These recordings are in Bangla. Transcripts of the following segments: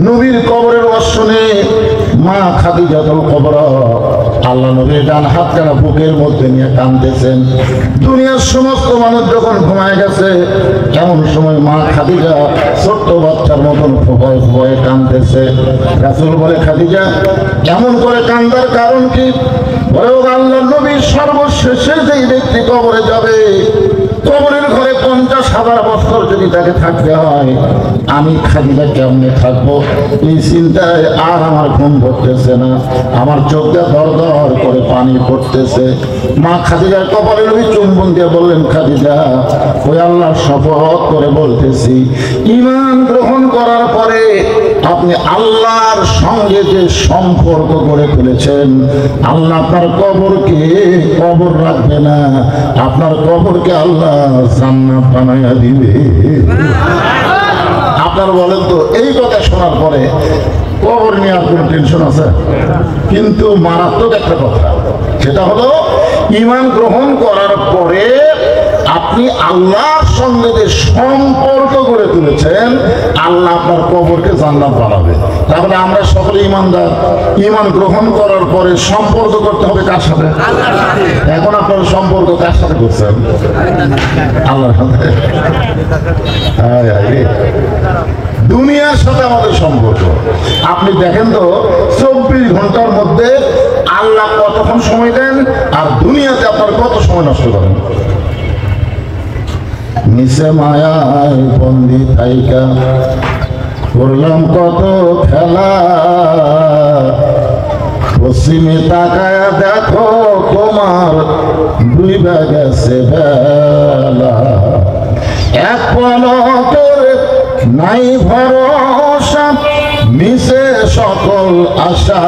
নবীর কবরের শুনে মা খাদিজাতুল কুবরা আল্লাহ নবীর ডান হাতটা বুকের মধ্যে নিয়ে কাঁদতেছেন। দুনিয়ার সমস্ত মানুষ যখন ঘুমায় গেছে, এমন সময় মা খাদিজা ছোট্ট বাচ্চার মতন ভয়ে ভয়ে কাঁদতেছে। রাসূল বলে, খাদিজা এমন করে কান্দার কারণ কি? বলে, ও আল্লাহ নবীর সর্বশেষে যেই ব্যক্তি কবরে যাবে, কবরের ঘরে 50,000 বছর যদি তাকে থাকতে হয়, আমি খাদিজা কেমনে থাকবো? এই চিন্তায় আর আমার ঘুম পড়তেছে না, আমার চোখে দর দর করে পানি পড়তেছে। মা খাদিজার কপালে নবী চুম্বন দিয়ে বললেন, খাদিজা ওই আল্লাহর শপথ করে বলতেছি, ঈমান গ্রহণ করার পরে আপনি আল্লাহর সঙ্গে যে সম্পর্ক গড়ে তুলেছেন, আল্লাহ আপনার কবরকে কবর রাখবে না, আপনার কবরকে আল্লাহ জান্নাত বানাইয়া দিবে। আপনার বলেন তো, এই কথা শোনার পরে কবর নিয়ে আর কোনো টেনশন আছে? কিন্তু মারাত্মক একটা কথা, সেটা হলো ঈমান গ্রহণ করার পরে আপনি আল্লাহর সঙ্গে যে সম্পর্ক গড়ে তুলেছেন, আল্লাহ আপনার কবরকে জান্নাত বানাবে। তাহলে আমরা সকলে ঈমানদার। ঈমান গ্রহণ করার পরে সম্পর্ক করতে হবে কার সাথে? এখন আপনার সম্পর্ক কার সাথে করছেন? আল্লাহর সাথে। দুনিয়ার সাথে আমাদের সম্পর্ক। আপনি দেখেন তো, 24 ঘন্টার মধ্যে আল্লাহ কতক্ষণ সময় দেন, আর দুনিয়াতে আপনার কত সময় নষ্ট করেন? নিচে মায়ায় বন্দি থাইকা করলাম কত খেলা, পশ্চিমে তাকায় দেখো তোমার ডুইবা গেছে বেলা, এক পলকের নাই ভরসা, মিশে সকল আশা,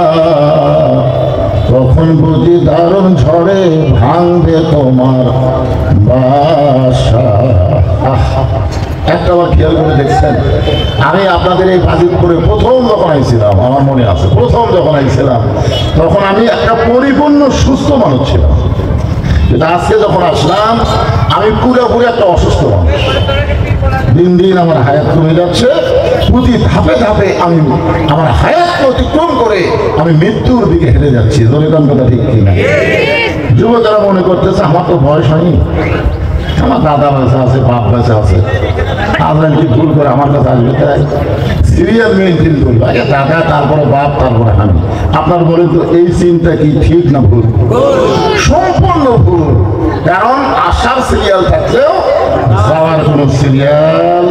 তখন বুঝি দারুণ ঝড়ে ভাঙবে তোমার বাসা। একটা বার খেয়াল করে দেখছেন, আমি আপনাদের এই বাজিতপুরে প্রথম যখন আইছিলাম, আমার মনে আছে প্রথম যখন আইছিলাম, তখন আমি একটা পরিপূর্ণ সুস্থ মানুষ ছিলাম। কিন্তু আজকে যখন আসলাম, আমি পুরোপুরি একটা অসুস্থ মানুষ। দিন দিন আমার হায়াত কমে যাচ্ছে, প্রতি ধাপে ধাপে আমি আমার হায়াতকে অতিক্রম করে আমি মৃত্যুর দিকে হেঁটে যাচ্ছি। দলিতান কথা ঠিক কিনা? যুবকেরা মনে করতেছে আমার তো বয়স হয়নি, আমার দাদা বেঁচে আছে, বাপ বেঁচে আছে, আপনার কি ভুল করে আমার কাছে আসবে? তাই সিরিয়াল মেনটেন করবো, আগে দাদা, তারপরে বাপ, তারপরে আমি। আপনার বলেন তো, এই চিন্তা কি ঠিক না ভুল? সম্পূর্ণ ভুল। কারণ আসার সিরিয়াল থাকলেও যাওয়ার কোন সিরিয়াল।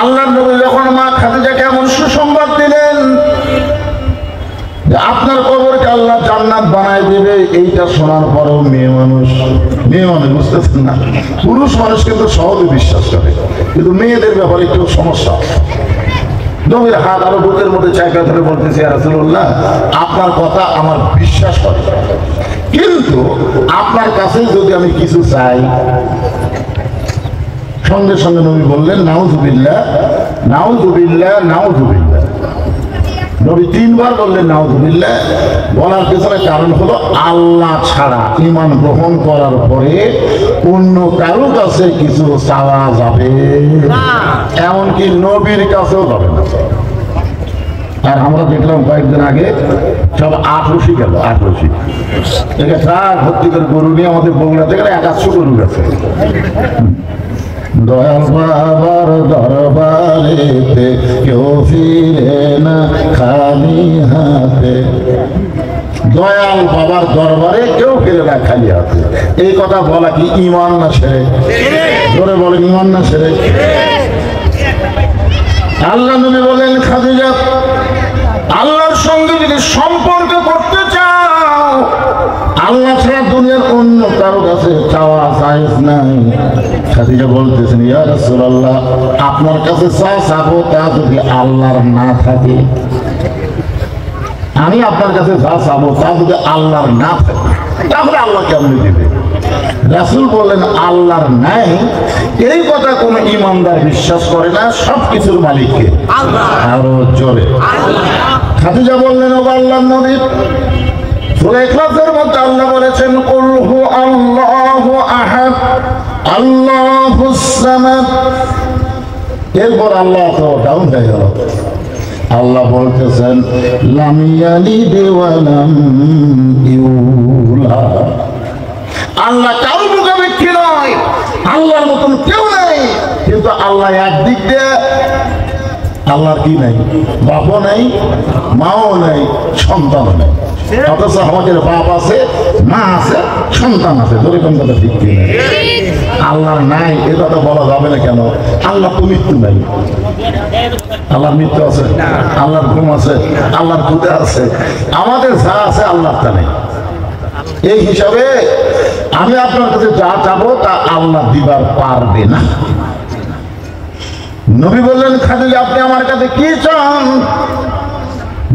আল্লাহর নবী যখন মা খাদিজাকে এমন সুসংবাদ দিলেন যে আপনার কবরকে আল্লাহ জান্নাত বানায় দেবে, এইটা শোনার পরেও মেয়ে মানুষ বুঝতেছেন না। পুরুষ মানুষ কিন্তু সহজে বিশ্বাস করে, কিন্তু মেয়েদের ব্যাপারে একটু সমস্যা। নবীর হাত আরো বুকের মধ্যে চাইকা ধরে বলতেছে, ইয়া রাসূলুল্লাহ আপনার কথা আমার বিশ্বাস করে, কিন্তু আপনার কাছে যদি আমি কিছু চাই। সঙ্গে সঙ্গে নবী বললেন, নাউযুবিল্লাহ নাউযুবিল্লাহ নাউযুবিল্লাহ। নবী 3 বার বললেন নাউযুবিল্লাহ। বলার পেছনে কারণ হলো, আল্লাহ ছাড়া ঈমান গ্রহণ করার পরে অন্য কারো কাছে কিছু চাওয়া যাবে না, এমনকি নবীর কাছেও যাবে না। আর আমরা দেখলাম কয়েকদিন আগে সব 8 রশি গেল, 8 রশি এটা ট্রাক ভর্তি করে গরু নিয়ে আমাদের বগুড়া থেকে 100 গরু গেছে। দয়াল বাবার দরবারেতে কেউ ফিরে না খালি হাতে, দয়াল বাবার দরবারে কেউ ফিরে না খালি হাতে। এই কথা বলা কি ঈমান না শিরক? জোরে বলেন, ঈমান না শিরক? আল্লাহ নবী বলেন, খাদিজা আল্লাহর সঙ্গে যদি সম্পর্ক করতে চাও, আল্লাহ ছাড়া দুনিয়ার অন্য কারো কাছে চাওয়া জায়েজ নাই। খাদিজা বলতেছেন, ইয়া রাসূলুল্লাহ আপনার কাছে যা চাবো তা যদি আল্লাহর না থাকে, আমি আপনার কাছে যা চাবো তা যদি আল্লাহর না থাকে, তাহলে আল্লাহ কেমন দিবে? রাসূল বললেন, আল্লাহর নাই এই কথা কোন ঈমানদার বিশ্বাস করে না, সবকিছুর মালিককে আল্লাহ। আরো জোরে খাদিজা বললেন, ও আল্লাহর নবী, সূরা ইখলাসের মধ্যে আল্লাহ বলেছেন, কুল হু আল্লাহু আহাদ আল্লাহুস সামাদ এরপর আল্লাহ তো ডাউন হয়ে গেল। আল্লাহ বলতেছেন লাম ইয়ালিদ ওয়া লাম ইউলাদ। আল্লাহ কারো মুখাপেক্ষী নয়, আল্লাহর মতন কেউ নাই। কিন্তু আল্লাহ একদিক দিয়ে আল্লাহর কি নাই? বাপও নাই, মাও নাই, সন্তানও নাই। অথচ আমাদের বাপ আছে, মা আছে, সন্তান আছে। যেরকম কথা ঠিক কি নাই? আল্লাহর নাই এ কথা বলা যাবে না। কেন? আল্লাহ তো মৃত্যু নাই। আল্লাহর মৃত্যু আছে, আল্লাহর ঘুম আছে, আল্লাহর ক্ষুদে আছে। আমাদের যা আছে আল্লাহর তা নেই। এই হিসাবে আমি আপনার কাছে যা চাবো তা আল্লাহ দিবার পারবে না। নবী বললেন খাদিজা আপনি আমার কাছে কি চান?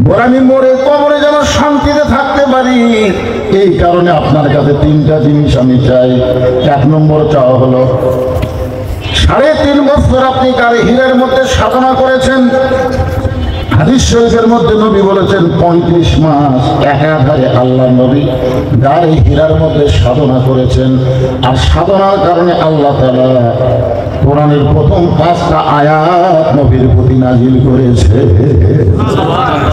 বলে আমি মরে কবরে যেন শান্তিতে থাকতে পারি, এই কারণে আপনার কাছে তিনটা জিনিস আমি চাই। এক নম্বর চাওয়া হলো 3.5 বছর আপনি গাড়ি হীরের মধ্যে সাধনা করেছেন। হাদিস শরীফের মধ্যে নবী বলেছেন 35 মাস একাধারে আল্লাহ নবী গাড়ি হীরার মধ্যে সাধনা করেছেন। আর সাধনার কারণে আল্লাহ তাআলা কোরআনের প্রথম 5টা আয়াত নবীর প্রতি নাজিল করেছে।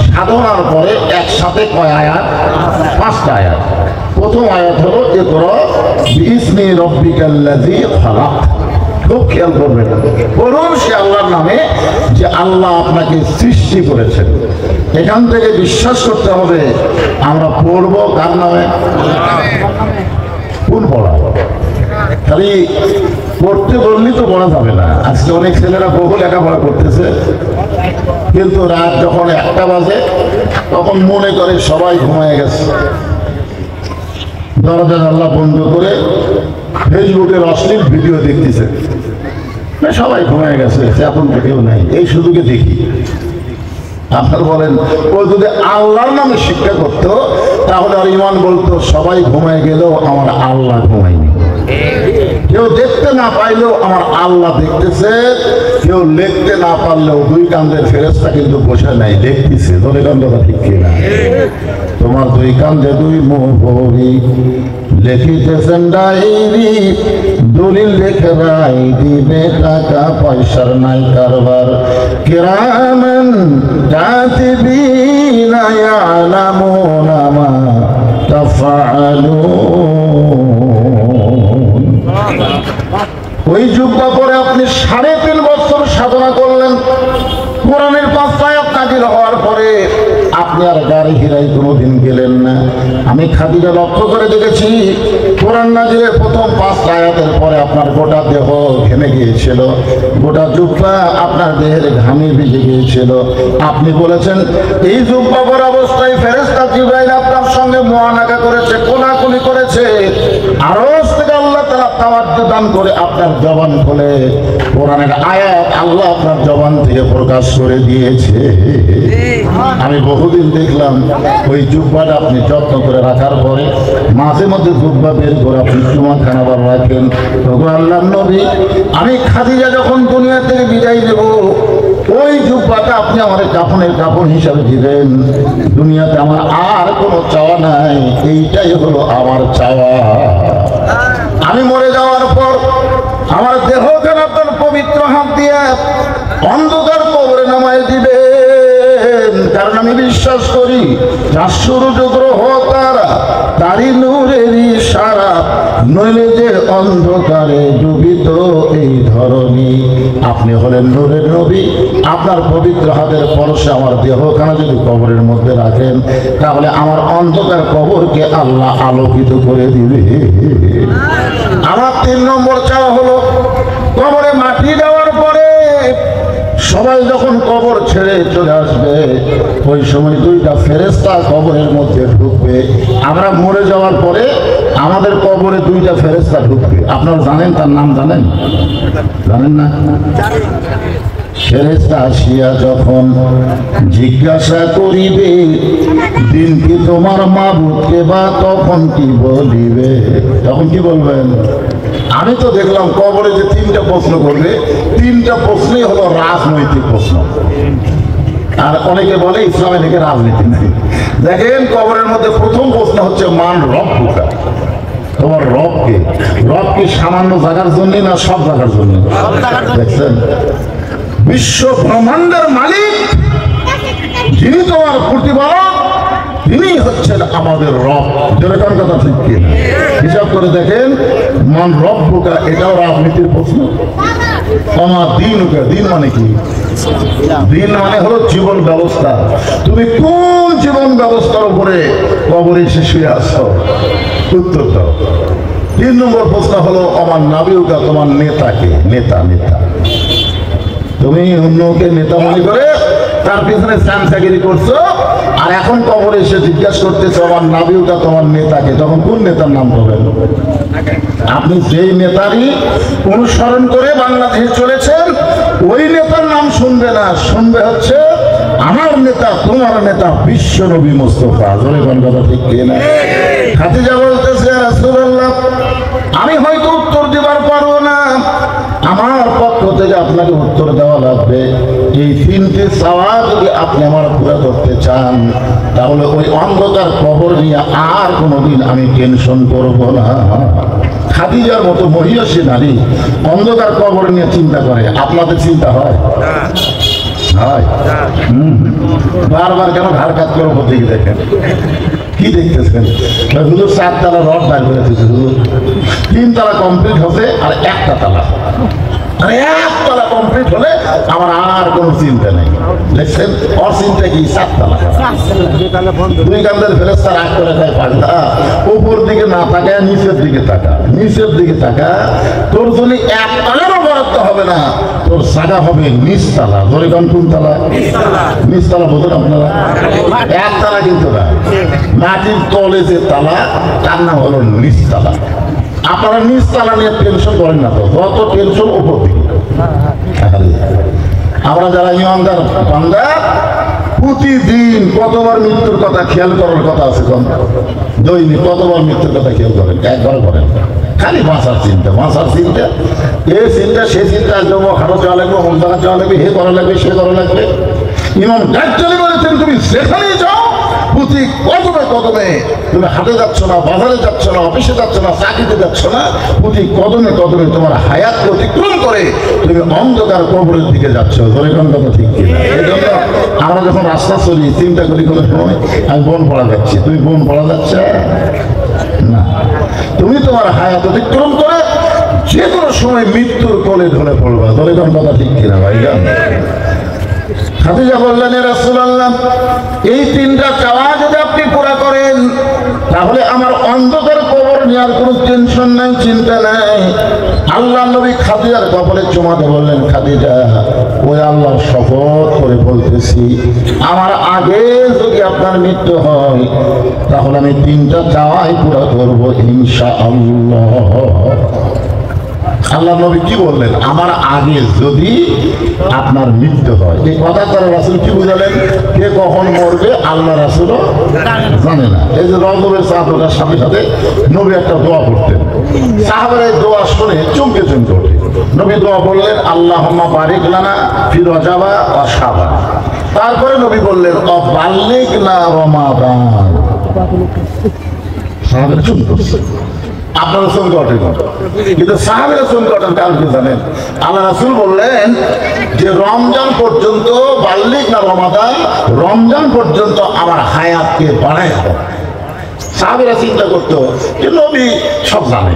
সাধনার পরে একসাথে কয় আয়াত? 5টা আয়াত। প্রথম আয়াত হলো ইকরা বিইসমি রাব্বিকাল্লাযী খালাক। খুব খেয়াল করবেন, বলুন সে আল্লাহর নামে যে আল্লাহ আপনাকে সৃষ্টি করেছেন। এখান থেকে বিশ্বাস করতে হবে আমরা পড়বো কার নামে? কোন পড়া? খালি পড়তে বললেই তো পড়া যাবে না। আজকে অনেক ছেলেরা বহু লেখাপড়া করতেছে, কিন্তু রাত যখন 1টা বাজে তখন মনে করে সবাই ঘুমিয়ে গেছে, দরজা জানলা বন্ধ করে ফেসবুকের অশ্লীল ভিডিও দেখতেছে। সবাই ঘুমিয়ে গেছে, এখন কেউ নাই। এই সুযোগে দেখি আপনার বলেন ও যদি আল্লাহর নামে শিক্ষা করতো তাহলে আর ইমান বলতো সবাই ঘুমায় গেলেও আমার আল্লাহ ঘুমায়নি। কেউ দেখতে না পাইলেও আমার আল্লাহ দেখতেছে। কেউ লিখতে না পারলেও 2 কান্দের ফেরেশতা কিন্তু বসে নাই, দেখতেছে। ধরে কান্দটা ঠিক কিনা? তোমার 2 কান্দে 2 মোহরি লিখিতেছেন ডায়েরি, দলিল লিখে রাই দিবে, টাকা পয়সার নাই কারবার। কিরামান কাতিবিনা ইয়ালামুনা মা তাফআলুন। ওই যুগটা পরে আপনি 3.5 বছর সাধনা করলেন। কোরআনের 5টা আয়াত নাযিল হওয়ার পরে আপনি আর গাড়ি হীরায় কোনোদিন গেলেন না। আমি খাদিজা লক্ষ্য করে দেখেছি কোরআন নাযিলের প্রথম 5টা আয়াতের পরে আপনার গোটা দেহ ঘেমে গিয়েছিল, গোটা জুব্বা আপনার দেহের ঘামে ভিজে গিয়েছিল। আপনি বলেছেন এই জুব্বা পরা অবস্থায় ফেরেশতা জিবরাইল আপনার সঙ্গে মুআনাকা করেছে, কোলাকুলি করেছে। আরশ থেকে আল্লাহ তাআলা তাওয়াজ্জু দান করে আপনার জবান খুলে কোরআনের আয়াত আল্লাহ আপনার জবান থেকে প্রকাশ করে দিয়েছে। আমি বহুদিন দেখলাম ওই জুব্বাটা আপনি যত্ন করে রাখার পরে মাঝে মধ্যে জুব্বা বের করে আপনি চুমাখানা বার রাখেন। তখন আল্লাহর নবী আমি খাদিজা যখন দুনিয়া থেকে বিদায় নেব ওই জুব্বাটা আপনি আমার কাফনের কাপড় হিসাবে দিবেন। দুনিয়াতে আমার আর কোনো চাওয়া নাই, এইটাই হলো আমার চাওয়া। আমি মরে যাওয়ার পর আমার দেহখানা আপনার পবিত্র হাত দিয়ে অন্ধকার কবরে নামায় দিবেন। কারণ আমি বিশ্বাস করি যার সূর্য গ্রহ তারা তারই নূরেরই সারা, নইলে যে অন্ধকারে ডুবিত এই ধরনী। আপনি হলেন নূরের নবী। আপনার পবিত্র হাতের পরশে আমার দেহখানা যদি কবরের মধ্যে রাখেন তাহলে আমার অন্ধকার কবরকে আল্লাহ আলোকিত করে দিবে। আমার 3 নম্বর চাওয়া হলো কবরে মাটি দেওয়ার পরে সবাই যখন কবর ছেড়ে চলে আসবে ওই সময় 2টা ফেরেশতা কবরের মধ্যে ঢুকবে। আমরা মরে যাওয়ার পরে আমাদের কবরে 2টা ফেরেশতা ঢুকবে। আপনারা জানেন তার নাম? জানেন? জানেন না? ফেরেশতা আসিয়া যখন জিজ্ঞাসা করিবে দিন কি তোমার মাবুদকে, বা তখন কি বলিবে? তখন কি বলবেন? আমি তো দেখলাম কবরে যে 3টা প্রশ্ন করবে, 3টা প্রশ্নই হলো রাজনৈতিক প্রশ্ন। আর অনেকে বলে ইসলামে নাকি রাজনীতি নেই। দেখেন কবরের মধ্যে প্রথম প্রশ্ন হচ্ছে মান রব্বুকা, তোমার রবকে। রব কি সামান্য জায়গার জন্য না সব জায়গার জন্য? দেখছেন বিশ্ব ব্রহ্মাণ্ডের মালিক, যিনি তোমার প্রতিপালক, তিনি হচ্ছেন আমাদের রব। যেরকম কথা ঠিক কি হিসাব করে দেখেন, মান রব্বুকা, এটাও রাজনীতির প্রশ্ন। আমার দিনুকা, দিন মানে কি? দিন মানে হলো জীবন ব্যবস্থা। তুমি কোন জীবন ব্যবস্থার উপরে কবরে এসে শুয়ে আসছো? উত্তর দাও। 3 নম্বর প্রশ্ন হলো আমার নাবিউকা, তোমার নেতাকে। নেতা নেতা তুমি অন্যকে নেতা মনে করে তার পিছনে চামচাগিরি করছো, আর এখন কবরে এসে জিজ্ঞাসা করতেছো আমার নাবিউকা, তোমার নেতাকে। তখন কোন নেতার নাম পাবেন? আপনি যেই নেতারই অনুসরণ করে বাংলাদেশে চলেছেন, ওই নেতার নাম শুনবে না, শুনবে হচ্ছে আমার নেতা, তোমার নেতা বিশ্ব নবী মুস্তাফা। জোরে কোন কথা ঠিক কি না? খাদিজা বলতেছে, রাসূলুল্লাহ, আমি হয়তো উত্তর দেবার পারবো না, আমার পক্ষ থেকে আপনাকে উত্তর দেওয়া লাগবে। এই 3টি চাওয়া যদি আপনি আমার পুরা করতে চান, তাহলে ওই অন্ধকার কবর নিয়ে আর কোনোদিন আমি টেনশন করব না। খাদিজার মতো মহিয়সী নারী অন্ধকার কবর নিয়ে চিন্তা করে, আপনাদের চিন্তা হয়? বারবার কেন ঘাড় কাজ করে ওপর দিকে দেখেন? কি দেখতেছেন? হুজুর 4 তলা রড বাইর করে দিয়েছে, হুজুর 3 তলা কমপ্লিট হবে আর 1টা তালা, আর 1 তলা কমপ্লিট হলে আমার আর কোনো চিন্তা নেই। দেখছেন ওর চিন্তা কি? 4 তলা। 2 কান্দের ফেরেশতা রাগ করে দেয়, পাগলা উপর দিকে না তাকায় নিচের দিকে তাকা, নিচের দিকে তাকা। তোর জন্য 1 তলারও বরাদ্দ হবে না, তোর জায়গা হবে নিচতলা। ধরে কোন তলা? নিচতলা বোঝেন আপনারা? 1 তলা কিন্তু না, মাটির তলে যে তালা তার নাম হলো নিচতলা। আপনারা নিচতলা নিয়ে টেনশন করেন না, তো যত টেনশন উপর দিকে। আমরা যারা ইমানদার বান্দা, প্রতিদিন কতবার মৃত্যুর কথা খেয়াল করার কথা আছে? দৈনিক কতবার মৃত্যুর কথা খেয়াল করেন? একবার করেন। খালি বাঁচার চিন্তা, বাঁচার চিন্তা, এ চিন্তা সে চিন্তা, জমা খাটো যাওয়া লাগবে, হোম জায়গা যাওয়া লাগবে, হে করা লাগবে, সে করা লাগবে। ইমাম গাজ্জালী বলেছেন, তুমি যেখানেই যাও প্রতি কদমে কদমে, তুমি হাটে যাচ্ছ না, বাজারে যাচ্ছ না, অফিসে যাচ্ছ না, চাকরিতে যাচ্ছ না, প্রতি কদমে কদমে তোমার হায়াত অতিক্রম করে তুমি অন্ধকার কবরের দিকে যাচ্ছ। ধরে কোন কথা ঠিক কিনা? এই জন্য আমরা যখন রাস্তা চলি চিন্তা করি কোনো সময়, আমি বন পড়া যাচ্ছি, তুমি বন পড়া যাচ্ছে না, তুমি তোমার হায়াত অতিক্রম করে যে কোনো সময় মৃত্যুর কোলে ঢলে পড়বা। ধরে কোন কথা ঠিক কিনা ভাইজান? খাদিজা বললেন, রাসূলুল্লাহ, এই 3টা চাওয়া যদি আপনি পুরা করেন, তাহলে আমার অন্ধকার কবর নেওয়ার কোনো টেনশন নাই, চিন্তা নাই। আল্লাহ নবী খাদিজার কপালে চুমা দিয়ে বললেন, খাদিজা, ওই আল্লাহর শপথ করে বলতেছি, আমার আগে যদি আপনার মৃত্যু হয়, তাহলে আমি 3টা চাওয়াই পুরা করবো ইনশাআল্লাহ। আল্লাহ নবী কি বললেন? আমার আগে যদি আপনার মৃত্যু হয়। এই কথা করে রাসূল কি বুঝালেন? কে কখন মরবে আল্লাহ রাসূলও জানে না। এই যে রজবের চাঁদ ওঠার সাথে সাথে নবী একটা দোয়া করতেন, সাহাবারা এই দোয়া শুনে চমকে চমকে ওঠে। নবী দোয়া বললেন, আল্লাহুম্মা বারিক লানা ফি রজাবা ওয়া শাবান। তারপরে নবী বললেন, ও বাল্লিগনা রমাদান। সাহাবারা চমকে উঠছে। আপনারা চমকে ওঠেন, কিন্তু সাহাবারা চমকে ওঠেন কারণ কি জানেন? আল্লাহ রাসূল বললেন যে রমজান পর্যন্ত, বাল্লিগ না রমাদান, রমজান পর্যন্ত আমার হায়াতকে বাড়ায় দাও। সাহাবারা চিন্তা করতো যে নবী সব জানে,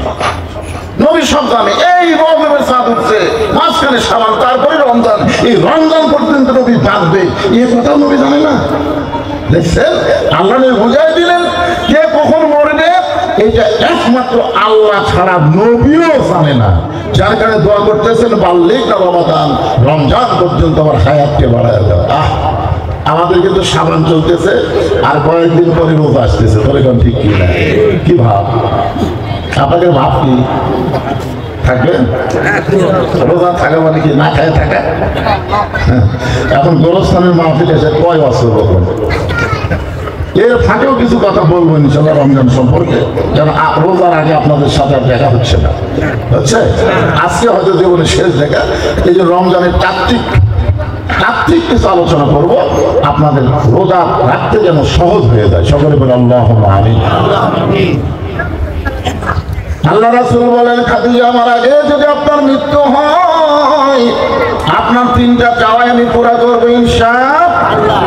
নবী সব জানে, এই রজবের চাঁদ উঠছে, মাঝখানে শাবান, তারপরে রমজান, এই রমজান পর্যন্ত নবী বাঁচবে, এই কথা নবী জানে না। দেখছেন, আল্লাহ নবী বুঝাই দিলেন কে কখন মরবে, এটা একমাত্র আল্লাহ ছাড়া নবীও জানে না। যার কারণে দোয়া করতেছেন, বাল্লিগ না রমাদান, রমজান পর্যন্ত আমার হায়াতকে বাড়ায় দাও। আমাদের কিন্তু শাবান চলতেছে, আর কয়েকদিন পরে রোজা আসতেছে। তোর এখন ঠিক কি না? কি ভাব আপনাদের? ভাব কি থাকবেন? রোজা থাকা মানে কি না খায় থাকা? এখন গোরস্থানের মাহফিল এসে কয় বছর রকম। এর ফাঁকেও কিছু কথা বলবো ইনশাআল্লাহ রমজান সম্পর্কে, যেন রোজার আগে আপনাদের সাথে দেখা হচ্ছে না, হচ্ছে আজকে হয়তো জীবনের শেষ দেখা। এই যে রমজানের তাত্ত্বিক কিছু আলোচনা করব, আপনাদের রোজা রাখতে যেন সহজ হয়ে যায়। সকলে বলে আল্লাহুম্মা আমিন। আল্লাহ রাসূল বলেন, খাদিজা আমার আগে যদি আপনার মৃত্যু হয়, আপনার 3টা চাওয়া আমি পুরা করবো ইনশাআল্লাহ।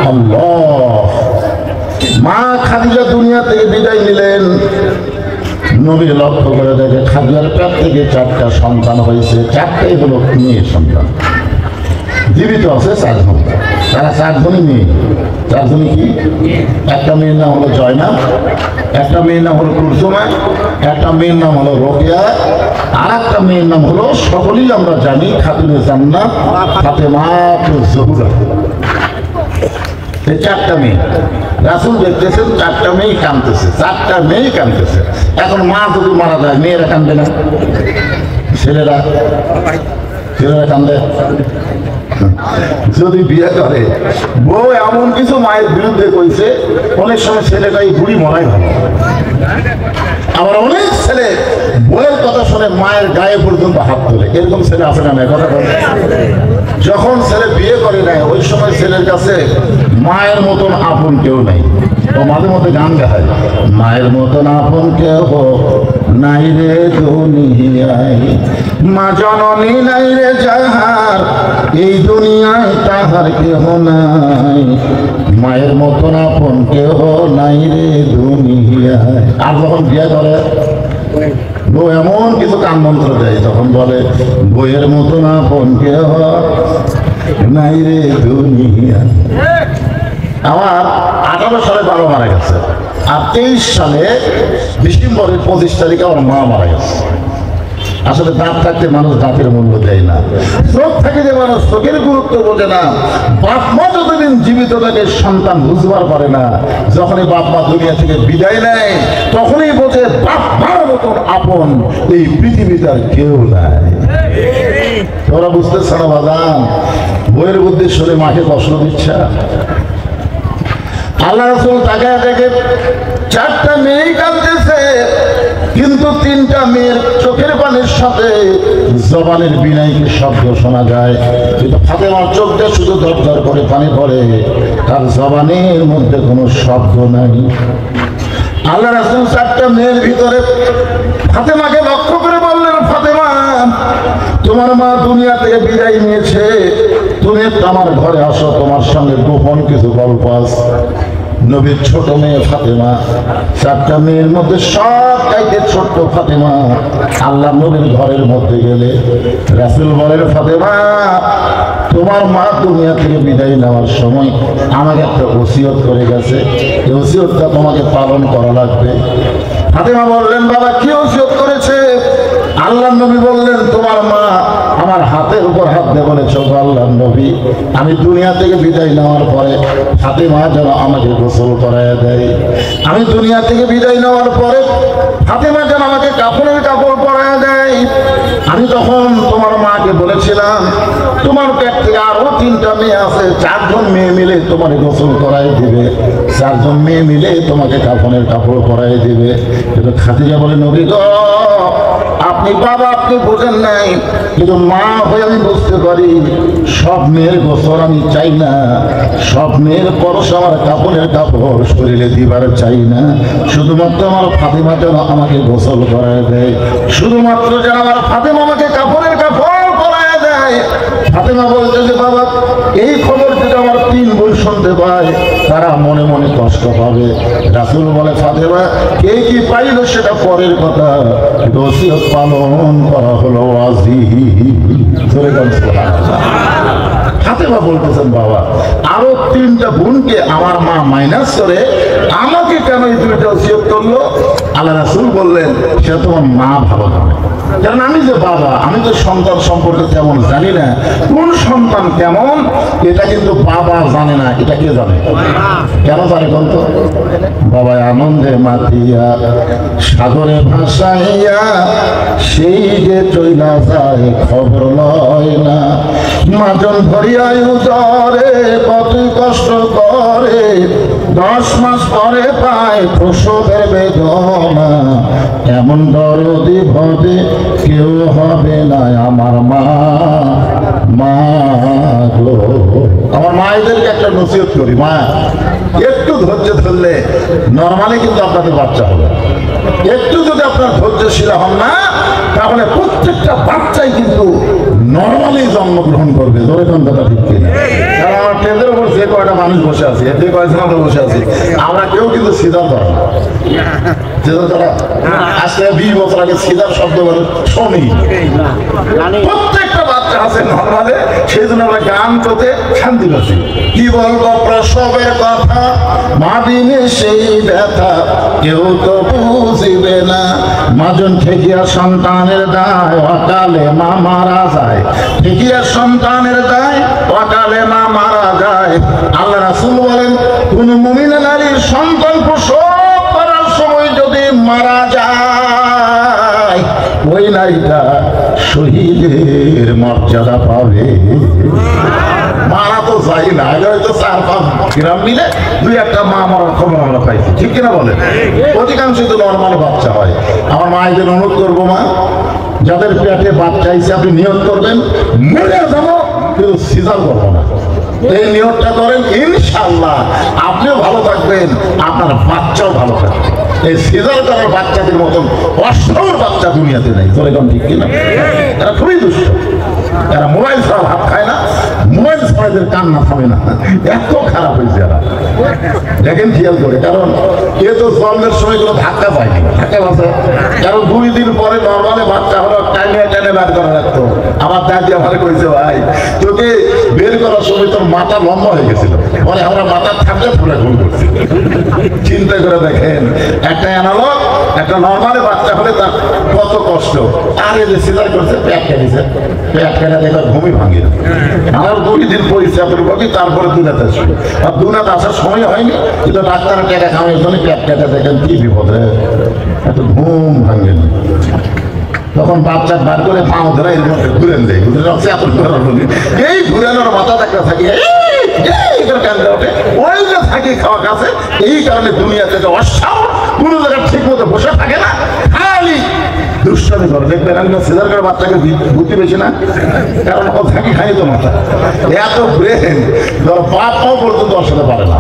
মা খাদিজা দুনিয়া থেকে বিদায় নিলেন। নবী লক্ষ্য করে দেখে খাদিজার পেট থেকে 4টা সন্তান হয়েছে, 4টাই হলো মেয়ে সন্তান। জীবিত আছে 4 জন, তারা 4 জনই মেয়ে। 4 জনই কি? একটা মেয়ের নাম হলো জয়নাব, একটা মেয়ের নাম হলো কুলসুমা, একটা মেয়ের নাম হলো রোকেয়া, আর একটা মেয়ের নাম হলো, সকলেই আমরা জানি, খাতুনে জান্নাত ফাতেমাতুজ জোহরা। এই 4টা মেয়ে রাসূল দেখতেছেন, 4টা মেয়ে কাঁদতেছে, 4টা মেয়ে কাঁদতেছে। এখন মা যদি মারা যায়, মেয়েরা কাঁদবে না? ছেলেরা কাঁদে। যদি বিয়ে করে, বউ এমন কিছু মায়ের বিরুদ্ধে কইছে, অনেক সময় ছেলেটা এই বুড়ি মরাই ভালো। আবার অনেক ছেলে বউয়ের কথা শুনে মায়ের গায়ে পর্যন্ত হাত তোলে। এরকম ছেলে আছে না? কথা বলে। যখন ছেলে বিয়ে করে নেয়, ওই সময় ছেলের কাছে মায়ের মতন আপন কেউ নাই। ও মাঝে মধ্যে গান গায়, মায়ের মতন আপন কেউ নাই রে দুনিয়ায়, মা জননী নাই রে যাহার, এই দুনিয়ায় তাহার কেহ নাই, মায়ের মতন আপন কেহ নাই রে দুনিয়ায়। আর যখন বিয়ে করে, বউ এমন কিছু কান মন্ত্র দেয়, তখন বলে, বইয়ের মতন আপন কেহ নাই রে দুনিয়ায়। আমার 18 সালে বাবা মারা গেছে, আর 23 সালে ডিসেম্বরের 25 তারিখে আমার মা মারা গেছে। আসলে দাঁত থাকতে মানুষ দাঁতের মূল্য দেয় না, চোখ থাকে যে মানুষ চোখের গুরুত্ব বোঝে না। বাপ মা যতদিন জীবিত থাকে সন্তান বুঝবার পারে না, যখনই বাপ মা দুনিয়া থেকে বিদায় নেয়, তখনই বোঝে বাপ মার মতন আপন এই পৃথিবীতে আর কেউ নাই। তোরা বুঝতেছ না বাদান? বইয়ের বুদ্ধি শুনে মাকে কষ্ট দিচ্ছা। আল্লাহ রাসূল তাকায় দেখে 4টা মেয়ে কাঁদতেছে, কিন্তু 3টা মেয়ের চোখের পানির সাথে জবানের বিনাইকে শব্দ শোনা যায়। কিন্তু ফাতেমার চোখ দিয়ে শুধু দরদর করে পানি পড়ে, তার জবানের মধ্যে কোনো শব্দ নাই। আল্লাহ রাসূল 4টা মেয়ের ভিতরে ফাতেমাকে লক্ষ্য করে বললেন, ফাতেমা, তোমার মা দুনিয়া থেকে বিদায় নিয়েছে, তুমি একটু আমার ঘরে আসো, তোমার সঙ্গে গোপন কিছু গল্প আছে। নবীর ছোট মেয়ে ফাতেমা, 4টা মেয়ের মধ্যে সব চাইতে ছোট্ট ফাতেমা আল্লাহ নবীর ঘরের মধ্যে গেলে রাসূল বলেন, ফাতেমা, তোমার মা দুনিয়া থেকে বিদায় নেওয়ার সময় আমাকে একটা ওসিয়ত করে গেছে, এই ওসিয়তটা তোমাকে পালন করা লাগবে। ফাতেমা বললেন, বাবা কি ওসিয়ত করেছে? আল্লাহ নবী বললেন, তোমার মা আমার হাতের উপর হাত দিয়ে বলেছ, আল্লাহ নবী, আমি দুনিয়া থেকে বিদায় নেওয়ার পরে ফাতেমা যেন আমাকে গোসল করায় দেয়। আমি দুনিয়া থেকে বিদায় নেওয়ার পরে ফাতেমা যেন আমাকে কাপড়ের কাপড় পরায় দেয়। আমি তখন তোমার মাকে বলেছিলাম, তোমার পেট থেকে আরো 3টা মেয়ে আছে, 4 জন মেয়ে মিলে তোমাকে গোসল করাই দিবে, 4 জন মেয়ে মিলে তোমাকে কাপড়ের কাপড় পরাই দিবে। কিন্তু খাদিজা বলে, নবী গো, আপনি বাবা, আপনি বোঝেন নাই, কিন্তু মা হয়ে আমি বুঝতে পারি, সব মেয়ের গোসল আমি চাই না, সব মেয়ের পরশ আমার কাপড়ের কাপড় শরীরে দিবার চাই না, শুধুমাত্র আমার ফাতেমা যেন আমাকে গোসল করায় দেয়, শুধুমাত্র যেন আমার ফাতেমা আমাকে কাপড়ের কাপড় পরায় দেয়। ফাতেমা বলছে যে, বাবা, এই খবর যদি আমার 3 বোন শুনতে পায়, তারা মনে মনে কষ্ট পাবে। রাসূল বলে, ফাতেমা, কে কি পাইল সেটা পরের কথা, ওসিয়ত পালন করা হলো ওয়াজিব। ফাতেমা বলতেছেন, বাবা, আরো 3টা বোনকে আমার মা মাইনাস করে আমাকে কেন এই 2টা ওসিয়ত করলো? আল্লাহ রাসূল বললেন, সে তোমার মা ভালো জানে, কারণ আমি যে বাবা, আমি তো সন্তান সম্পর্কে তেমন জানি না, কোন সন্তান কেমন এটা কিন্তু বাবা জানে না। এটা কে জানে? কেন জানে বলতো? বাবা আনন্দে মাতিয়া সাগরে ভাসাইয়া সেই যে চইলা যায় খবর লয় না, মাজন ধরিয়া উদরে কত কষ্ট করে, 10 মাস পরে পায় প্রসবের বেদনা, এমন দরদি ভবে কেউ হবে না আমার মা। মা গো, আমার মায়েদেরকে একটা নসিহত করি, মা একটু ধৈর্য ধরলে নরমালি কিন্তু আপনাদের বাচ্চা হবে। একটু যদি আপনার ধৈর্যশীল হন না, তাহলে প্রত্যেকটা বাচ্চাই কিন্তু নর্মালি জন্মগ্রহণ করবে। ধরে কোন কথা ঠিক কিনা? কারণ আমার ট্রেনের উপর যে কয়টা মানুষ বসে আছে, এতে কয়েকজন আমরা বসে আছি, আমরা কেউ কিন্তু সিধা ধরা না। সিধা ধরা আজকে 20 বছর আগে সিধার শব্দ বলে শুনি। প্রত্যেকটা বাচ্চা আছে নর্মালে, সেই জন্য আমরা গান করতে শান্তি পাচ্ছি। কি বলবো প্রসবের কথা, মা দিনে সেই ব্যথা কেউ তো বুঝিবে না। মাজন ঠেকিয়া সন্তানের দায়, অকালে মা মারা যায়। ঠেকিয়া সন্তানের দায়, অকালে মা মারা যায়। আল্লাহ রাসূল বলেন, কোন মুমিনা নারীর সন্তান প্রসব করার সময় যদি মারা যায়, ওই নারীটা শহীদের মর্যাদা পাবে। মারা তো যাই না, হয়তো 4-5 গ্রাম মিলে 2-1টা মা মরার খবর আমরা পাইছি, ঠিক কিনা বলেন? অধিকাংশই তো নর্মাল বাচ্চা হয়। আমার মায়েদের অনুরোধ করবো, মা যাদের পেটে বাচ্চা আইছে আপনি নিয়ত করবেন মরে যাবো কিন্তু সিজার করবো না। এই নিয়তটা করেন, ইনশাআল্লাহ আপনিও ভালো থাকবেন, আপনার বাচ্চাও ভালো থাকবে। এই সিজার করার বাচ্চাদের মতন অসংখ্য বাচ্চা দুনিয়াতে নেই। তোর এখন ঠিক কিনা? এরা খুবই দুষ্ট, এরা মোবাইল ছাড়া ভাত খায় না, মোবাইল ছাড়া এদের কান্না থামে না, এত খারাপ হয়েছে এরা। দেখেন খেয়াল করে, কারণ এ তো জন্মের সময় কোনো ধাক্কা পায়নি, ধাক্কা পাচ্ছে। কারণ 2 দিন পরে নর্মালে বাচ্চা হলো, টাইমে বের করা লাগতো। আমার দাদি আমার কইছে, ভাই তোকে বের করার সময় তোর মাথা লম্বা হয়ে গেছিল, পরে আমরা মাথা থাকলে পুরো ভুল করছি। চিন্তা করে দেখেন, একটা অ্যানালগ একটা নর্মালে বাচ্চা হলে তার কত কষ্ট। আর এই যে সিজার করছে, পেট কেটেছে, পেট কেটে দেখে ঘুমি ভাঙে। আমার 2 দিন পরিচয় করবি, তারপরে দুনাতে আসবে। আর দুনাতে আসার সময় হয়নি, কিন্তু ডাক্তারের টাকা খাওয়ার জন্য পেট কেটে দেখেন কি বিপদে, এত ঘুম ভাঙেন। তখন বাচ্চা বার করে পাও ধরে এর মধ্যে ঘুরেন দেয়, এই ঘুরানোর মাথা একটা থাকে, ওই যে থাকি খাওয়া কাছে। এই কারণে দুনিয়াতে অসাও কোনো জায়গায় ঠিক মতো বসে থাকে না, খালি দুষ্টামি করে। দেখবেন আমি সিজার করে বাচ্চাকে বুদ্ধি বেশি না, কারণ ও থাকি খাই তো মাথা এত ব্রেন, ধর বাপ মাও পর্যন্ত অসাতে পারে না।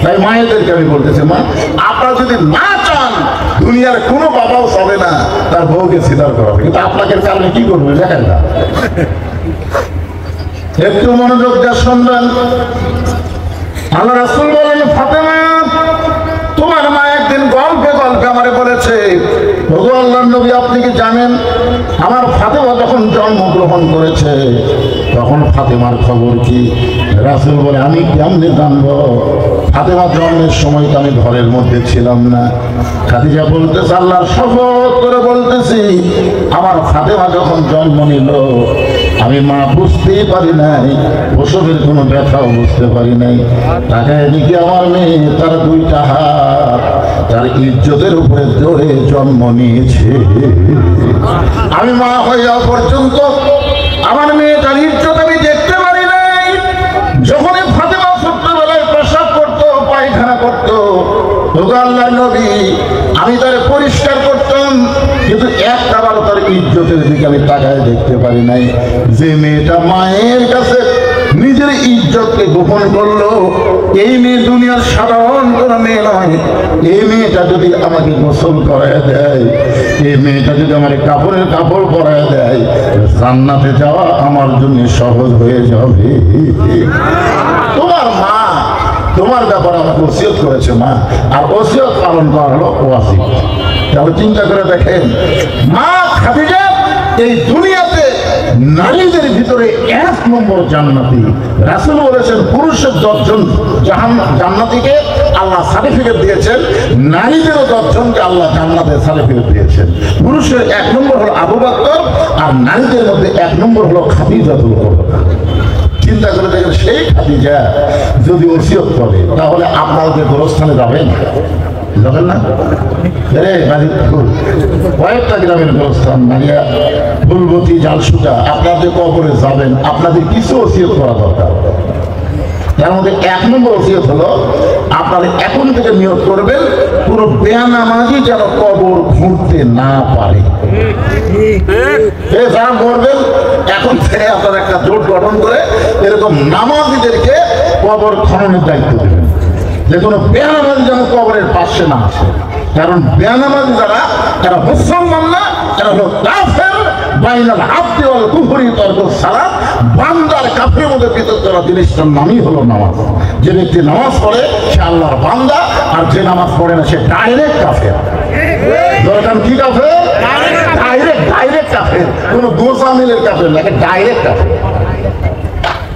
তাই মায়েদেরকে আমি বলতেছি, মা আপনারা যদি না চান, দুনিয়ার কোনো বাবাও চাবে না তার বউকে সিজার করাবে, কিন্তু আপনাকে কারণে কি করবে দেখেন না। একটু মনোযোগ দিয়ে শুনবেন। আল্লাহ রাসূল বলেন, ফাতেমা তোমার মা একদিন গল্পে গল্পে আমারে বলেছে, ওগো আল্লাহর নবী আপনি কি জানেন আমার ফাতেমা যখন জন্মগ্রহণ করেছে তখন ফাতেমার খবর কি? রাসূল বলে, আমি কেমনে জানবো? ফাতেমা জন্মের সময় তো আমি ঘরের মধ্যে ছিলাম না। খাদিজা বলতেছে, আল্লাহর শপথ করে বলতেছি, আমার ফাতেমা যখন জন্ম নিল আমি মা বুঝতেই পারি নাই, প্রসবের কোনো ব্যথাও বুঝতে পারি নাই। তাকে এদিকে আমার মেয়ে তার 2টা হাত তার ইজ্জতের উপরে ধরে জন্ম নিয়েছে। আমি মা হয়ে যাওয়া পর্যন্ত আমার মেয়েটার ইজ্জত আমি দেখতে পারি নাই। যখনই ফাতেমা ছোট্টবেলায় প্রসাব করতো, পায়খানা করতো, আল্লাহর নবী আমি তার পরিষ্কার করতাম, কিন্তু একটাবারও তার ইজ্জতের দিকে আমি তাকায় দেখতে পারি নাই। যে মেয়েটা মায়ের কাছে নিজের ইজ্জতকে গোপন করলো, এই মেয়ে দুনিয়ার সাধারণ কোনো মেয়ে নয়। এই মেয়েটা যদি আমাকে গোসল করায় দেয়, এই মেয়েটা যদি আমার কাপড়ের কাপড় পরায় দেয়, জান্নাতে যাওয়া আমার জন্য সহজ হয়ে যাবে। তোমার মা তোমার ব্যাপারে আমাকে ওসিয়ত করেছে মা, আর ওসিয়ত পালন করা হলো ওয়াজিব। তাহলে চিন্তা করে দেখেন, মা খাদিজা এই দুনিয়াতে নারীদের ভিতরে 1 নম্বর জান্নাতি। রাসূল বলেছেন পুরুষের 10 জন জান্নাতীকে আল্লাহ সার্টিফিকেট দিয়েছেন, নারীদেরও 10 জনকে আল্লাহ জান্নাতের সার্টিফিকেট দিয়েছেন। পুরুষের 1 নম্বর হলো আবু বকর, আর নারীদের মধ্যে 1 নম্বর হলো খাদিজাতুল কুবরা। চিন্তা করে দেখেন, সেই খাদিজা যদি ওসিয়ত করে তাহলে আপনাদের গোরস্থানে যাবেন না? কয়েকটা গ্রামের গোরস্থান মারিয়া ফুলবতী জালসুটা, আপনাদের কবরে যাবেন, আপনাদের কিছু ওসিয়ত করা দরকার। তার মধ্যে 1 নম্বর ওসিয়ত হলো আপনারা এখন থেকে নিয়ত করবেন কোনো বেনামাজি যেন কবর ঘুরতে না পারে। যারা মরবেন এখন থেকে আপনারা একটা জোট গঠন করে এরকম নামাজিদেরকে কবর খননের দায়িত্ব দেবেন, যে কোনো বেনামাজি যেন কবরের পাশে না আসে। কারণ বেনামাজি যারা এরা মুসলমান না, এরা হলো কাফের। বাইনাল আবদি ওয়াল কুফরি তরকুস সালাত, বান্দার কাফের মধ্যে পৃথক করা জিনিসটার নামই হলো নামাজ। যে ব্যক্তি নামাজ পড়ে সে আল্লাহর বান্দা, আর যে নামাজ পড়ে না সে ডাইরেক্ট কাফের। দরকার কি কাফের? ডাইরেক্ট কাফের, কোনো গোসামিলের কাফের না, ডাইরেক্ট কাফের।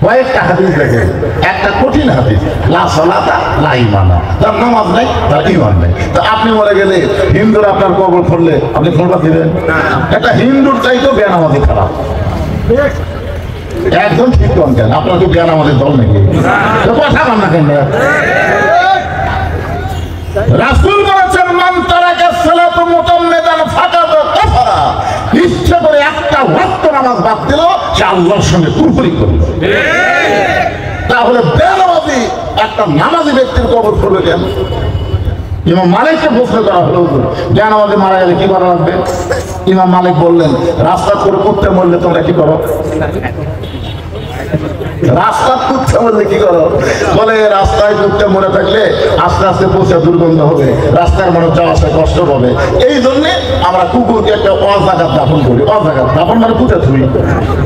কয়েকটা হাদিস দেখে, একটা কঠিন হাদিস, লা সালাতা লা ঈমানা, তার নামাজ নাই, তার ঈমান নাই। তো আপনি মরে গেলে হিন্দুরা আপনার কবর করলে আপনি খোলবা দিবেন? একটা হিন্দুর চাইতেও বেনামাজি খারাপ। একদম ঠিক কেন? আপনার কি বেনামাজির দল নাকি? কথা বল না কেন? রাসূল বলেছেন, মান তারাকা সালাতু মুতাম্মিদান ফাকাদ কাফারা, ইচ্ছা করে একটা ওয়াক্ত নামাজ বাদ দিল সে আল্লাহর সঙ্গে কুফরি করল। তাহলে বেনামাজি একটা নামাজি ব্যক্তির কবর করবে কেন? ইমাম মালিককে প্রশ্ন করা হলো, বেনামাজি মারা গেলে কি করা লাগবে? ইমাম মালিক বললেন, রাস্তা করে কুত্তে মরলে তোমরা কি করো? রাস্তা কুত্তে মরলে কি করো? বলে রাস্তায় কুত্তে মরে থাকলে আস্তে আস্তে পৌঁছে দুর্গন্ধ হবে, রাস্তার মানুষ যাওয়া আসা কষ্ট হবে, এই জন্যে আমরা কুকুরকে একটা অজাগাত দাফন করি। অজাগাত দাফন মানে পুঁতে থুই।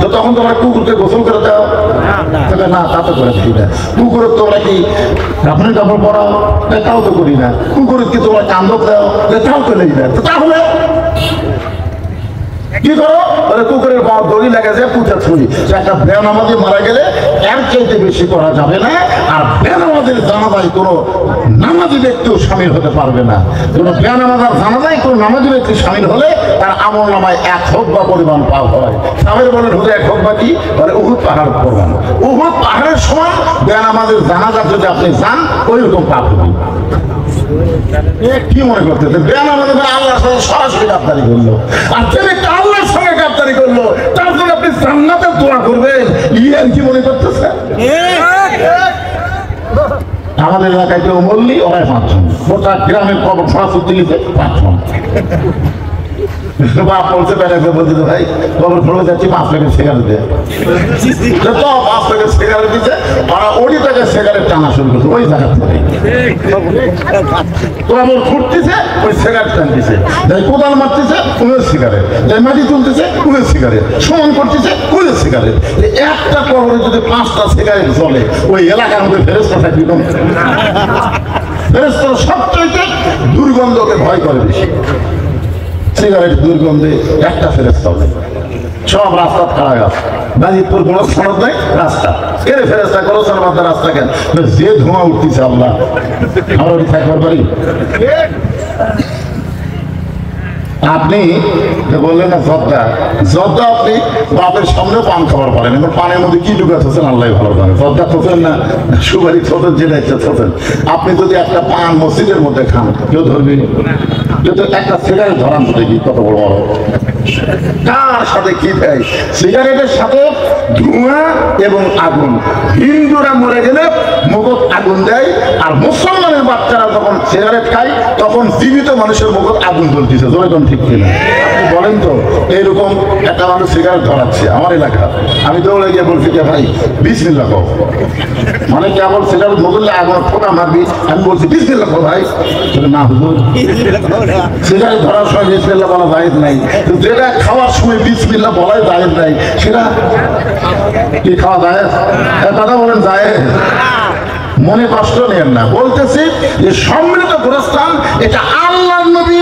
তো তখন তোমরা কুকুরকে গোসল করে দাও? না, তা তো করে দিই না। কুকুরের তোমরা কি দাফনের কাপড় পরাও? তাও তো করি না। কুকুরের কি তোমরা কান্দক দাও? তাও তো নেই না। তাহলে কি করো? কুকুরের পাওয়া দড়ি লাগে যে পুঁতে থুই। একটা বেনামাজি মারা গেলে এর চাইতে বেশি করা যাবে না। আর বেনামাজির জানাজায় কোনো নামাজি ব্যক্তিও সামিল হতে পারবে না। কোনো বেনামাজার জানাজায় কোনো নামাজি ব্যক্তি সামিল হলে তার আমল নামায় 1 হকবা পরিমাণ পাপ হয়। সাহেব বলেন, হুজুর 1 হকবা কি? বলে উহুদ পাহাড় পরিমাণ। উহুদ পাহাড়ের সমান বেনামাজির জানাজা যদি আপনি যান, ওইরকম পাপ হবে। কি মনে করতেছে? বেনামাজি আল্লাহর সাথে সরাসরি গাদ্দারি করলো, আর তিনি আল্লাহর সঙ্গে গাদ্দারি করলো, তার জন্য আপনি জান্নাতের দোয়া করবেন, ইয়ার কি মনে করতেছে? আমাদের এলাকায় কেউ বললি ওরাই 5 জন, গোটা গ্রামের কবর ফাঁসুর দিলিতে 5 জন। বাপ বলছে বেড়াতে, বলছে ভাই কবর ফেলে যাচ্ছি, 5 প্যাকেট সিগারেট দেয়। তো 5 প্যাকেট সিগারেট দিচ্ছে, ওরা ওই থেকে সিগারেট টানা শুরু করছে ওই জায়গা থেকে। কবর ফুটতেছে, ওই সিগারেট টানতেছে, যাই কোদাল মারতেছে ওদের সিগারেট, যাই মাটি তুলতেছে ওদের সিগারেট, সমান করতেছে ওদের সিগারেট। একটা কবরে যদি 5টা সিগারেট জ্বলে, ওই এলাকার মধ্যে ফেরেশতা থাকবে না? ফেরেশতারা সবচেয়ে দুর্গন্ধকে ভয় করে বেশি। সিগারেট দুর্গন্ধে একটা ফেরেশতা হবে, সব রাস্তা খাড়া গাছ। গাজীপুর কোনো সনদ নাই, রাস্তা এর ফেরেশতা করো সনবাদ রাস্তা কেন? যে ধোঁয়া উঠতেছে আল্লাহ, আমরা থাকবার পারি? আপনি বললেন না জর্দা, জর্দা আপনি বাপের সামনেও পান খাবার পারেন, কিন্তু পানের মধ্যে কি ঢুকা থাকেন আল্লাহ ভালো জানে। জর্দা থোছেন না, সুপারি থোছেন, যেটা ইচ্ছা থোছেন। আপনি যদি একটা পান মসজিদের মধ্যে খান, কেউ ধরবে? কিন্তু একটা সিগারেট ধরান দেখি কত বড় বড়, কার সাথে কি দেয়? সিগারেটের সাথে ধোঁয়া এবং আগুন। হিন্দুরা মরে গেলে মুখত আগুন দেয়, আর মুসলমানের বাচ্চারা যখন সিগারেট খায় তখন জীবিত মানুষের মুখত আগুন জ্বলতেছে। যখন ঠিক কিনা আপনি বলেন তো? এইরকম একটা মানুষ সিগারেট ধরাচ্ছে আমার এলাকা, আমি দৌড়ে গিয়ে বলছি যে ভাই বিসমিল্লাহ কও। মানে কেবল সিগারেট মুখলে আগুন ফোঁকা মারবি, আমি বলছি বিসমিল্লাহ কও ভাই। না হুজুর, সিগারেট ধরার সময় বিসমিল্লাহ বলা জায়েজ নাই, যেটা খাওয়ার সময় বিসমিল্লাহ বলাই জায়েজ নাই, সেটা কি খাওয়া জায়েজ? কথা বলেন জায়েজ? মনে কষ্ট নেন না, বলতেছি যে সম্মিলিত গোরস্থান এটা আল্লাহর নবী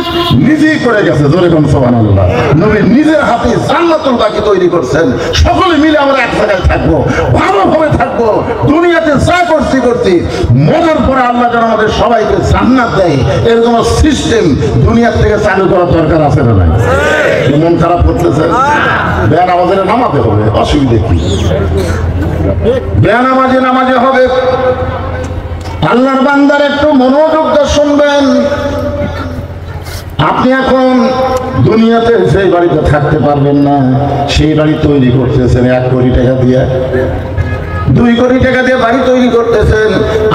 নিজেই করে গেছে। জোরে কোন সুবহানাল্লাহ। নবী নিজের হাতে জান্নাতুল বাকি তৈরি করছেন। সকলে মিলে আমরা এক জায়গায় থাকবো, ভালোভাবে থাকবো, দুনিয়াতে যা করছি মরার পরে আল্লাহ যেন আমাদের সবাইকে জান্নাত দেয়, এরকম সিস্টেম দুনিয়ার থেকে চালু করার দরকার আছে না? নাই? মন খারাপ করতেছে, বেনামাজিরা নামাতে হবে, অসুবিধা কি? নামাজে হবে। আল্লাহর বান্দার একটু মনোযোগ দিয়ে শুনবেন। আপনি এখন দুনিয়াতে সেই বাড়িতে থাকতে পারবেন না, সেই বাড়ি তৈরি করতেছেন 1 কোটি টাকা দিয়ে, 2 কোটি টাকা দিয়ে বাড়ি তৈরি করতেছেন।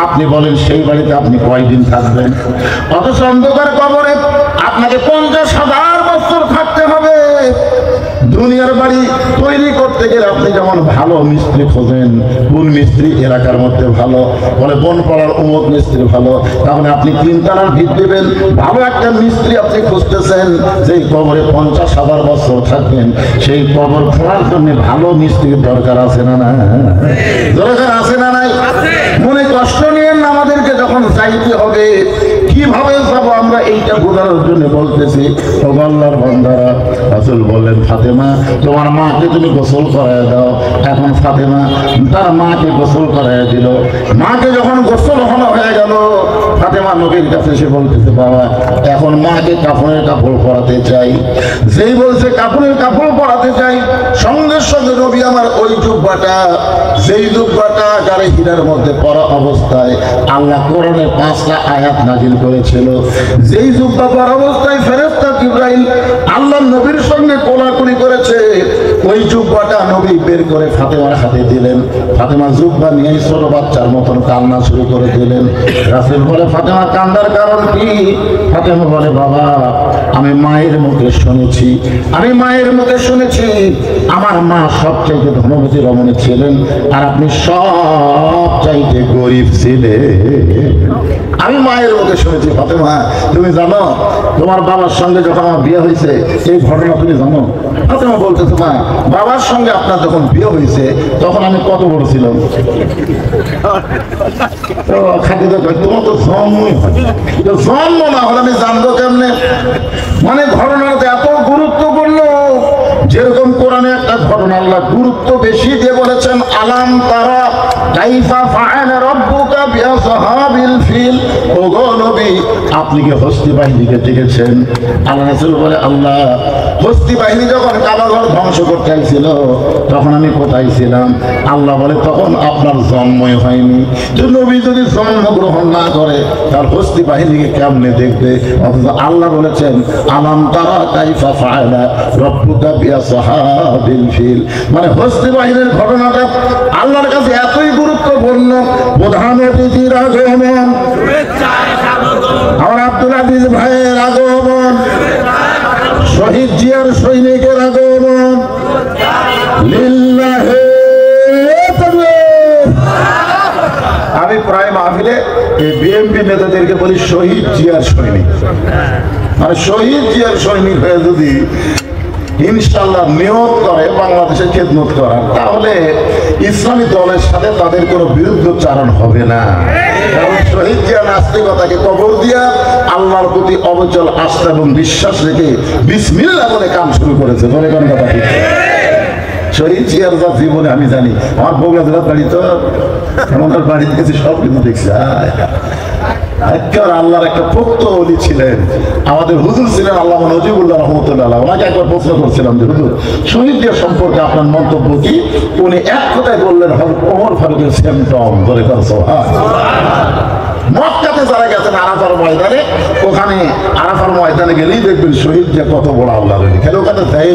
আপনি বলেন সেই বাড়িতে আপনি কয়দিন থাকবেন? অথচ অন্ধকার কবরে আপনাকে 50,000 বছর থাকতে হবে। দুনিয়ার বাড়ি তৈরি করতে করতে গেলে আপনি যেমন ভালো মিস্ত্রি খোঁজেন, কোন মিস্ত্রি এলাকার মধ্যে ভালো, বলে বনপাড়ার অমুক মিস্ত্রি ভালো, তাহলে আপনি 3 তলার ভিত দেবেন, ভালো একটা মিস্ত্রি আপনি খুঁজতেছেন, যেই কবরে 50,000 বছর থাকবেন, সেই কবর খোঁড়ার জন্য ভালো মিস্ত্রির দরকার আছে না? না দরকার আছে না? নাই। মনে কষ্ট নিয়ে আমাদেরকে যখন চাইতে হবে, কিভাবে যাব আমরা এইটা বোঝানোর জন্য বলতেছি। ও আল্লাহর বান্দারা, রাসূল বললেন, ফাতেমা তোমার মাকে তুমি গোসল করায় দাও। এখন ফাতেমা তার মাকে গোসল করায় দিল। মাকে যখন গোসল হয়ে গেল, ফাতেমা নবীর কাছে এসে বলতেছে, বাবা এখন মাকে কাফনের কাপড় পরাতে চাই। যেই বলছে কাফনের কাপড় পরাতে চাই, সঙ্গে সঙ্গে নবী আমার ওই জুব্বাটা, যেই জুব্বাটা গাড়ি হীরার মধ্যে পরা অবস্থায় আল্লাহ কোরআনে 5টা আয়াত নাজিল করেছিল, যেই জুব্বা পরা অবস্থায় ফেরেশতা জিবরাইল আল্লাহ নবীর সঙ্গে কোলাকুলি করেছে, ওই জুব্বাটা নবী বের করে ফাতেমার হাতে দিলেন। ফাতেমা জুব্বা নিয়ে ছোট বাচ্চার মতন কান্না শুরু করে দিলেন। রাসূল বলে, ফাতেমা কান্দার কারণ কি? ফাতেমা বলে, বাবা আমি মায়ের মুখে শুনেছি, আমার মা সবচাইতে ধনবতী রমণী ছিলেন, আর আপনি সবচাইতে গরিব ছিলেন। আমি মায়ের মুখে শুনেছি। ফাতেমা তুমি জানো তোমার বাবার সঙ্গে যখন আমার বিয়ে হয়েছে এই ঘটনা তুমি জানো? ফাতেমা বলতেছে, মা বাবার সঙ্গে আপনার যখন বিয়ে হয়েছে তখন আমি কত বড় ছিলাম? তোমার তো জন্মই হয়, জন্ম না হলে আমি জানবো কেমনে? মানে ঘটনাটা এত গুরুত্বপূর্ণ, যেরকম কোরআনে একটা ঘটনা আল্লাহ গুরুত্ব বেশি দিয়ে বলেছেন, আলাম তারা কাইফা ফাআলা রাব্বুকা বিআসহাবিল ফিল। ওগো নবী আপনি কি হস্তি বাহিনীকে দেখেছেন? আল্লাহ রাসূল বলে, আল্লাহ হস্তি বাহিনী যখন কাবাঘর ধ্বংস করতে আইছিল তখন আমি কোথায় ছিলাম? আল্লাহ বলে, তখন আপনার জন্মই হয়নি। যে নবী যদি জন্মগ্রহণ না করে তার হস্তি বাহিনীকে কেমনে দেখবে? অথচ আল্লাহ বলেছেন, আলাম তারা কাইফা ফাআলা রাব্বুকা বিআসহাবিল ফিল। মানে হস্তি বাহিনীর ঘটনাটা আল্লাহর কাছে এতই গুরুত্বপূর্ণ। প্রধান অতিথির আগমন, আমার আব্দুল আজিজ ভাইয়ের আগমন, শহীদ জিয়ার সৈনিকের আগমন, লিল্লাহি তাকবীর। আমি প্রায় মাহফিলে বিএনপি নেতাদেরকে বলি শহীদ জিয়ার সৈনিক। মানে শহীদ জিয়ার সৈনিক হয়ে যদি ইনশাআল্লাহ নিয়ত করে বাংলাদেশের খেদমত করার, তাহলে ইসলামী দলের সাথে তাদের কোনো বিরুদ্ধচারণ হবে না। কারণ শহীদ জিয়া নাস্তিকতাকে কবর দিয়া আল্লাহর প্রতি অবিচল আস্থা এবং বিশ্বাস রেখে বিসমিল্লাহ বলে কাম শুরু করেছে। বলে কোন কথা ঠিক? শহীদ জিয়ার যা জীবনে আমি জানি, আমার বগুড়া জেলার বাড়ি তো, আমাদের বাড়িতে গেছি সব কিছু দেখছি। আল্লাহর একটা পোক্ত ওলি ছিলেন, আমাদের হুজুর ছিলেন আল্লামা নজিবুল্লাহ রহমতুল্লাহ। ওনাকে একবার প্রশ্ন করছিলাম যে হুজুর শহীদদের সম্পর্কে আপনার মন্তব্য কি? উনি এক কথায় বললেন, ওমর ফারুকের সিমটম। ধরে করছো মক্কাতে যারা গেছেন আরাফার ময়দানে, ওখানে আরাফার ময়দানে গেলেই দেখবেন শহীদ যে কত বড় আল্লাহর ওলি। খেলে ওখানে দেয়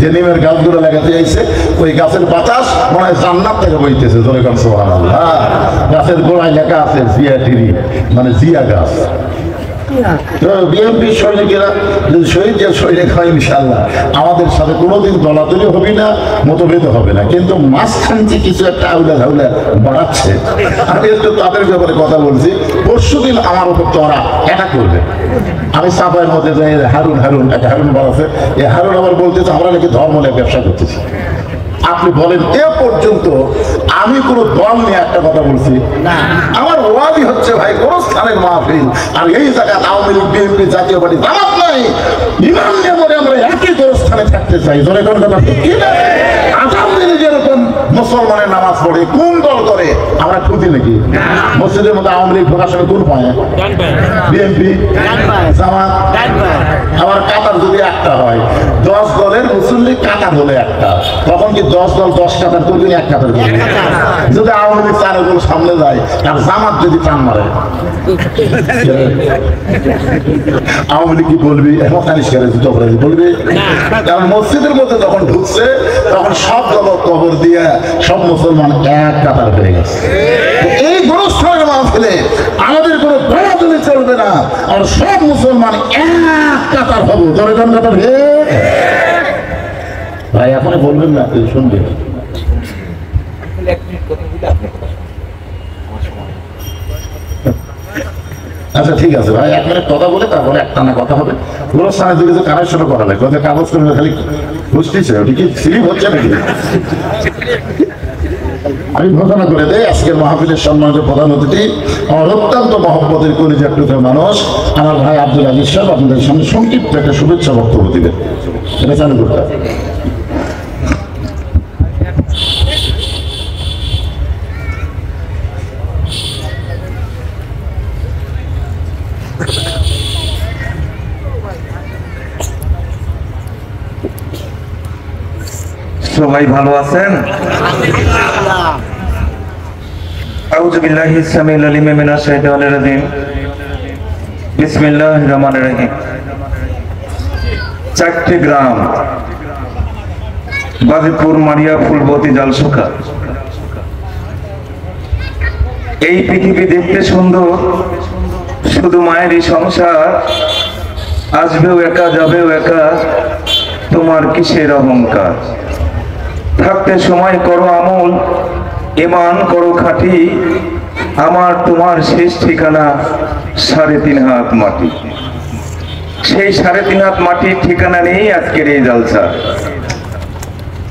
যে নিমের গাছগুলো লাগাতে যাইছে, ওই গাছের বাতাস মনে হয় জান্নাত থেকে বইতেছে। ধরে কারণ সুবহানাল্লাহ, গাছের গোড়ায় লেখা আছে জিয়া টিরি, মানে জিয়া গাছ। বিএনপি সৈনিকেরা যদি শহীদ জিয়ার সৈনিক হয়, ইনশাআল্লাহ আমাদের সাথে কোনোদিন দলাদলি হবে না, মতভেদ হবে না। কিন্তু মাঝখান থেকে কিছু একটা আউলা ঝাউলা বাড়াচ্ছে। আমি একটু তাদের ব্যাপারে কথা বলছি। পরশুদিন আমার উপর তো ওরা অ্যাটাক করবে। আমি সাফাইয়ের মধ্যে যাই, হারুন একটা হারুন বলাছে, এই হারুন আবার বলতেছে আমরা নাকি ধর্ম নিয়ে ব্যবসা করতেছি। আপনি বলেন এ পর্যন্ত আমি কোন দল নিয়ে একটা কথা বলছি? আমার ওয়াজি হচ্ছে ভাই গোরস্থানের মাহফিল, আর এই জায়গায় আওয়ামী লীগ, বিএনপি, জাতীয় পার্টি জামাত নাই। ইমান নিয়ে বলে আমরা একই গোরস্থানে থাকতে চাই। ধরে কোন কথা ঠিক কিনা? আজান দিনে যেরকম মুসলমানের নামাজ পড়ে, কোন দল করে আমরা খুঁজি নাকি? মসজিদের মধ্যে আওয়ামী লীগ ঢোকার সময় কোন পায়? বিএনপি, জামাত। আবার কাতার যদি একটা হয়, 10 দলের মুসল্লি কাতার হলে একটা, তখন কি 10 দল 10 কাতার করবে, 1 কাতার করবে? যদি আওয়ামী লীগ 4 গোল সামনে যায় আর জামাত যদি টান মারে, আওয়ামী লীগ কি বলবি? এখন বলবি? কারণ মসজিদের মধ্যে যখন ঢুকছে তখন সব দল কবর দিয়ে সব মুসলমান এক কাতার হয়ে গেছে। এই গোরস্থানের মাহফিলে আমাদের কোনো দলাদলি চলবে না, আর সব মুসলমান এক কাতার হবো। ধরে কোন কাতার? ভাই এখন বলবেন না, শুনবেন। আচ্ছা ঠিক আছে ভাই, 1 মিনিট কথা বলে তারপরে একটানা কথা হবে। পুরো সারা দিকে যে কানেকশন করা লাগে, কথা কাগজ করে খালি বুঝতেছে ওটি কি স্লিপ হচ্ছে নাকি? আমি ঘোষণা করে দেই, আজকের মাহফিলের সম্মানিত প্রধান অতিথি আমার অত্যন্ত মহব্বতের কলিজার টুকরা মানুষ আমার ভাই আব্দুল আজিজ সাহেব আপনাদের সামনে সংক্ষিপ্ত একটা শুভেচ্ছা বক্তব্য দিবেন। এটা চালু করতে হবে। সবাই ভালো আছেন? আউযু বিল্লাহি সামিল আলিম মিনাশ শাইতানির রাজিম। বিসমিল্লাহির রহমানির রহিম। 4টি গ্রাম, বাজিতপুর, মারিয়া, ফুলবতী, জালসুকা। এই পৃথিবী দেখতে সুন্দর, শুধু মায়েরই সংসার, আসবেও একা যাবেও একা, তোমার কিসের অহংকার? থাকতে সময় করো আমল, ঈমান করো খাঁটি, আমার তোমার শেষ ঠিকানা 3.5 হাত মাটি। সেই 3.5 হাত মাটির ঠিকানা নিয়েই আজকের এই জালসা।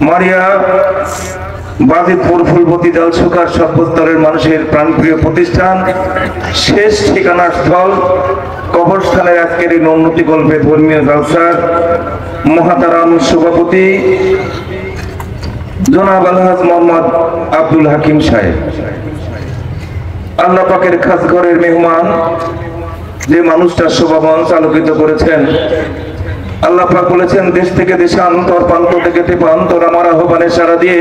মারিয়া, বাজিতপুর, ফুলবতী, জালসুকার সর্বস্তরের মানুষের প্রাণপ্রিয় প্রতিষ্ঠান, শেষ ঠিকানার স্থল, কবরস্থানের আজকের এই উন্নতি গল্পে ধর্মীয় জালসার মহাতারাম সভাপতি জনাব আলহাজ মোহাম্মদ আব্দুল হাকিম সাহেব, আল্লাহ পাকের খাস ঘরের মেহমান, যে মানুষটা শোভামঞ্চ আলোকিত করেছেন। আল্লাহ পাক বলেছেন, দেশ থেকে দেশান্তর, প্রান্ত থেকে তেপান্তর, আমার আহ্বানে সাড়া দিয়ে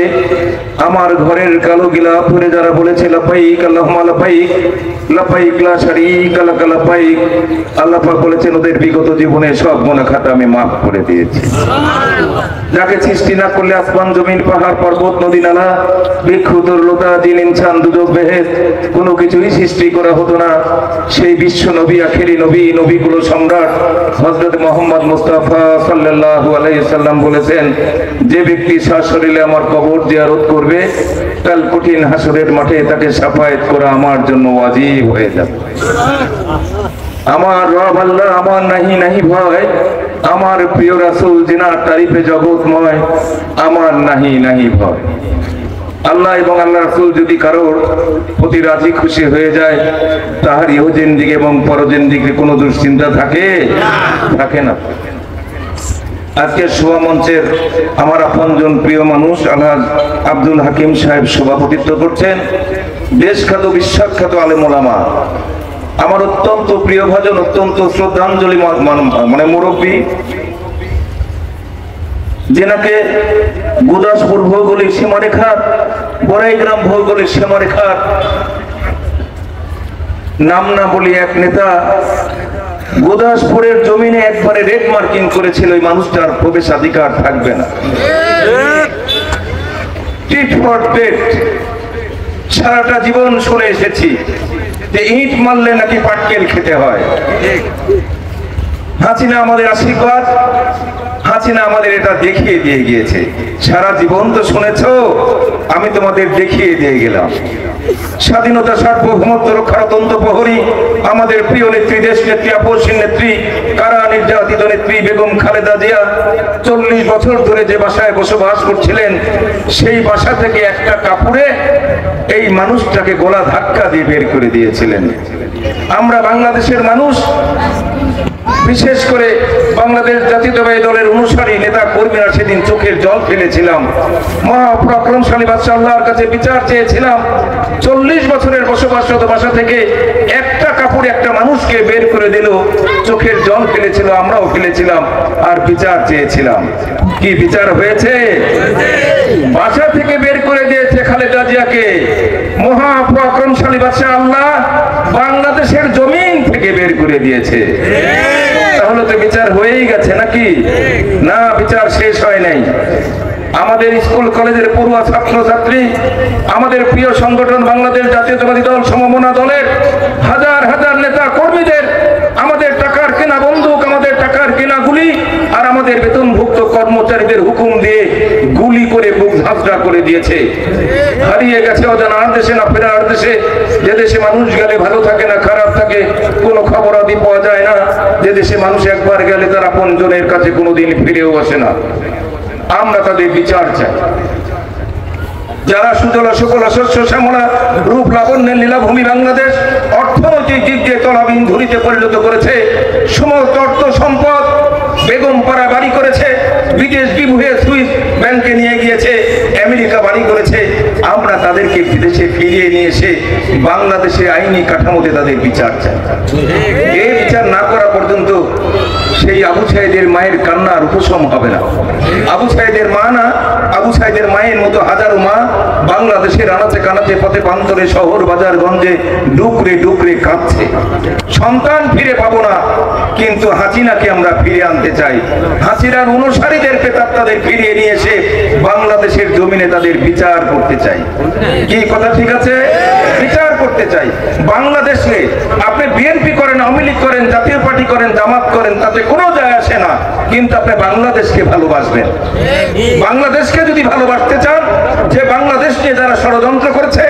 আমার ঘরের কালো গিলাফ পরে যারা বলেছে লাব্বাইক আল্লাহুম্মা লাব্বাইক, লাব্বাইক লা শারীকা লাক লাব্বাইক, আল্লাহ পাক বলেছেন ওদের বিগত জীবনে সব গুনাহ খাতা আমি মাফ করে দিয়েছি। যাকে সৃষ্টি না করলে আসমান জমিন পাহাড় পর্বত নদী নালা বৃক্ষ তরুলতা জিন ইনসান দুজক বেহেশত কোনো কিছুই সৃষ্টি করা হতো না। সেই বিশ্ব নবী, আখেরি নবী, নবীগুলো সম্রাট হযরত মুহাম্মদ মুস্তাফা সাল্লাল্লাহু আলাইহি সাল্লাম বলেছেন, যে ব্যক্তি সশরীরে আমার কবর জিয়ারত করবে, কাল কঠিন হাসরের মাঠে তাকে শাফায়াত করা আমার জন্য ওয়াজিব হয়ে যাবে। আমার রব আল্লাহ, আমার নাহি নাহি ভয়, আমার প্রিয় রাসূল জিনার তারিফে জগৎময়, আমার নাহি নাহি ভয়। আল্লাহ এবং আল্লাহ রাসূল যদি কারোর প্রতি রাজি খুশি হয়ে যায়, তাহার ইহজিন্দিগি এবং পরজিন্দিগির কোনো দুশ্চিন্তা থাকে না। আজকে শোভা মঞ্চের আমার আপনজন প্রিয় মানুষ আলহাজ আব্দুল হাকিম সাহেব সভাপতিত্ব করছেন। দেশখ্যাত বিশ্বখ্যাত আলেম ওলামা, আমার অত্যন্ত প্রিয় ভাজন, অত্যন্ত শ্রদ্ধাঞ্জলি মানে মুরব্বী, যেনাকে গুদাসপুর ভৌগোলিক সীমারেখার, বড়াইগ্রাম ভৌগোলিক সীমারেখার নাম না বলি এক নেতা গুদাসপুরের জমিনে একবারে রেড মার্কিং করেছিল, ওই মানুষটার প্রবেশাধিকার থাকবে না। টিট ফর টেট, সারাটা জীবন শুনে এসেছি যে ইট মারলে নাকি পাটকেল খেতে হয়। হাসিনা আমাদের আশীর্বাদ, হাসিনা আমাদের এটা দেখিয়ে দিয়ে গিয়েছে। সারা জীবন তো শুনেছো, আমি তোমাদের দেখিয়ে দিয়ে গেলাম। স্বাধীনতা, সার্বভৌমত্ব রক্ষার অত্যন্ত প্রহরী আমাদের প্রিয় নেত্রী, দেশ নেত্রী, আপসীন নেত্রী, কারা নির্যাতিত নেত্রী বেগম খালেদা জিয়া 40 বছর ধরে যে বাসায় বসবাস করছিলেন, সেই বাসা থেকে একটা কাপড়ে এই মানুষটাকে গলা ধাক্কা দিয়ে বের করে দিয়েছিলেন। আমরা বাংলাদেশের মানুষ, বিশেষ করে বাংলাদেশ জাতীয়তাবাদী দলের অনুসারী নেতা কর্মীরা সেদিন চোখের জল ফেলেছিলাম। মহাপরাক্রমশালী বাদশা আল্লাহর কাছে বিচার চেয়েছিলাম। 40 বছরের বসবাসরত বাসা থেকে একটা কাপড় একটা মানুষকে বের করে দিল, চোখের জল ফেলেছিল, আমরাও ফেলেছিলাম, আর বিচার চেয়েছিলাম। কি বিচার হয়েছে? বাসা থেকে বের করে দিয়েছে খালেদা জিয়াকে। মহাপরাক্রমশালী বাদশা আল্লাহ বাংলাদেশের জমিন থেকে বের করে দিয়েছে। তাহলে তো বিচার হয়েই গেছে নাকি? না, বিচার শেষ হয় নাই। আমাদের স্কুল কলেজের পড়ুয়া ছাত্র ছাত্রী, আমাদের প্রিয় সংগঠন বাংলাদেশ জাতীয়তাবাদী দল সমমনা দলের হাজার হাজার নেতা কর্মীদের আমাদের টাকার কেনা বন্দুক, আমাদের টাকার কেনা গুলি আর আমাদের বেতনভুক্ত কর্মচারীদের হুকুম দিয়ে দিয়েছে। হারিয়ে গেছে অজানার দেশে না ফেরার দেশে, যে দেশে মানুষ গেলে ভালো থাকে না খারাপ থাকে, কোনো খবর আদি পাওয়া যায় না, যে দেশে মানুষ একবার গেলে তার আপনজনের কাছে কোনোদিন ফিরেও আসে না। আমরা তাদের বিচার চাই। যারা সুজলা সুফলা শস্য শ্যামলা রূপ লাবণ্যের লীলাভূমি বাংলাদেশ অর্থনৈতিক দিক দিয়ে তলাবিহীন ধুরিতে পরিণত করেছে, সমস্ত অর্থ সম্পদ বেগম পাড়া বাড়ি করেছে, বিদেশ বিভুঁয়ে সুইস ব্যাংকে নিয়ে গিয়েছে, আমেরিকা বাড়ি করেছে, আমরা তাদেরকে বিদেশে ফিরিয়ে নিয়ে এসে বাংলাদেশের আইনি কাঠামোতে তাদের বিচার চাই। এই বিচার না করা পর্যন্ত সেই আবু সাইদের মায়ের কান্নার উপশম হবে না। আবু সাইদের মা না, আবু সাইদের মায়ের মতো হাজারো মা বাংলাদেশের আনাচে কানাচে পথে প্রান্তরে শহর বাজার গঞ্জে ডুকরে ডুকরে কাঁদছে। সন্তান ফিরে পাবো না, কিন্তু হাসিনাকে আমরা ফিরে আনতে চাই। হাসিনার অনুসারীদের তাদের ফিরিয়ে নিয়ে এসে বাংলাদেশের জমিনে তাদের বিচার করতে চাই। কি কথা ঠিক আছে? বিচার করতে চাই। বাংলাদেশে আপনি বিএনপি করেন, আওয়ামী লীগ করেন, জাতীয় পার্টি করেন, জামাত করেন, তাতে কোনো যায় আসে না, কিন্তু আপনি বাংলাদেশকে ভালোবাসবেন। বাংলাদেশকে যদি ভালোবাসতে চান, যে বাংলাদেশ নিয়ে যারা ষড়যন্ত্র করেছে,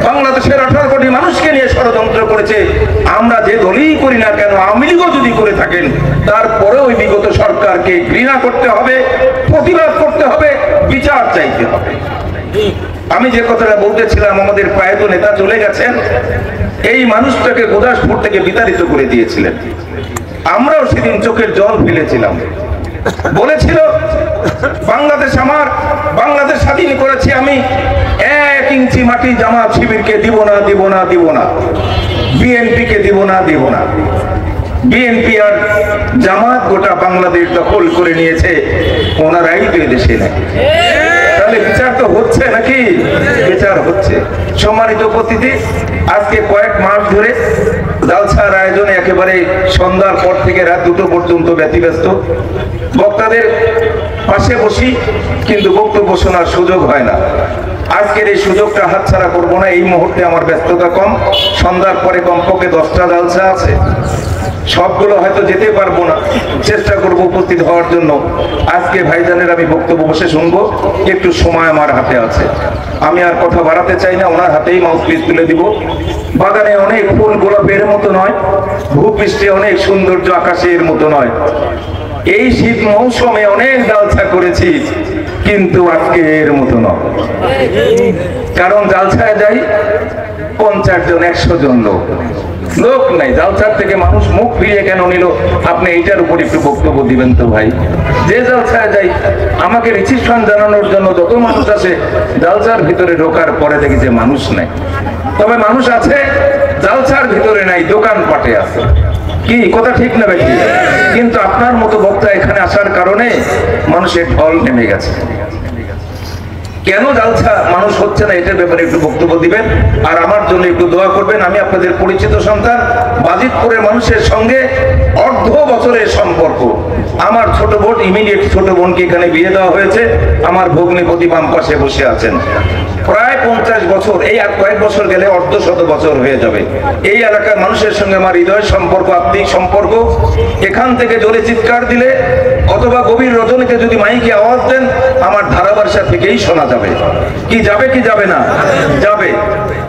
বাংলাদেশের 18 কোটি মানুষকে নিয়ে ষড়যন্ত্র করেছে, আমরা যে দলই করি না কেন, আওয়ামী লীগও যদি করে থাকেন, তারপরে ওই বিগত সরকারকে ঘৃণা করতে হবে, প্রতিবাদ করতে হবে, বিচার চাইতে হবে। আমি যে কথাটা বলতেছিলাম, আমাদের প্রয়াত নেতা চলে গেছেন, এই মানুষটাকে গোদাসপুর থেকে বিতাড়িত করে দিয়েছিলেন। আমরাও সেদিন চোখের জল ফেলেছিলাম। বলেছিল বাংলাদেশ আমার, বাংলাদেশ স্বাধীন করেছি আমি, 1 ইঞ্চি মাটি জামাত শিবিরকে দিব না, দিব না, দিব না, বিএনপিকে দিব না, দিব না। বিএনপি আর জামাত গোটা বাংলাদেশ দখল করে নিয়েছে, ওনারাই তো এদেশে নেই। তাহলে বিচার তো হচ্ছে নাকি? বিচার হচ্ছে। সম্মানিত উপস্থিতি, আজকে কয়েক মাস ধরে জালসার আয়োজনে একেবারে সন্ধ্যার পর থেকে রাত 2টো পর্যন্ত ব্যতিব্যস্ত। বক্তাদের পাশে বসি, কিন্তু বক্তব্য শোনার সুযোগ হয় না। আজকের এই সুযোগটা হাতছাড়া করবো না। এই মুহূর্তে আমার ব্যস্ততা কম, সন্ধ্যার পরে কমপক্ষে 10টা জালসা আছে, সবগুলো হয়তো যেতে পারবো না, চেষ্টা করব উপস্থিত হওয়ার জন্য। আজকে ভাইজানের আমি বক্তব্য বসে শুনবো, একটু সময় আমার হাতে আছে, আমি আর কথা বাড়াতে চাই না, ওনার হাতেই মাউথপিস তুলে দিব। বাগানে অনেক ফুল গোলাপের মতো নয়, ভূপৃষ্ঠে অনেক সৌন্দর্য আকাশের মতো নয়। এই শীত মৌসুমে অনেক জালসা করেছি, কিন্তু আজকে এর মতো নয়। কারণ জালসায় যাই 50 জন 100 জন লোক নাই। জালসার থেকে মানুষ মুখ ফিরিয়ে কেন নিল, আপনি এইটার উপর একটু বক্তব্য দিবেন তো ভাই। যে জালসায় যাই, আমাকে রিসিপশন জানানোর জন্য যত মানুষ আসে, জালসার ভিতরে ঢোকার পরে দেখি যে মানুষ নাই। তবে মানুষ আছে, জালসার ভিতরে নাই, দোকানপাটে আছে। কি কথা ঠিক না ভাই? কিন্তু আপনার মতো বক্তা এখানে আসার কারণে মানুষের ঢল নেমে গেছে। কেন জালসা মানুষ হচ্ছে না, এটার ব্যাপারে একটু বক্তব্য দিবেন, আর আমার জন্য একটু দোয়া করবেন। আমি আপনাদের পরিচিত সন্তান, বাজিতপুরের মানুষের সঙ্গে অর্ধ বছরের সম্পর্ক। আমার ছোট বোন, ইমিডিয়েট ছোট বোনকে এখানে বিয়ে দেওয়া হয়েছে। আমার ভগ্নিপতি বাম পাশে বসে আছেন। প্রায় 50 বছর, এই আর কয়েক বছর গেলে 1/2 বছর হয়ে যাবে। এই এলাকার মানুষের সঙ্গে আমার হৃদয়ের সম্পর্ক, আত্মিক সম্পর্ক। এখান থেকে জোরে চিৎকার দিলে অথবা গভীর রজনীতে যদি মাইকে আওয়াজ দেন, আমার ধারাবার্ষা থেকেই শোনা যাবে। কি যাবে কি যাবে না? যাবে।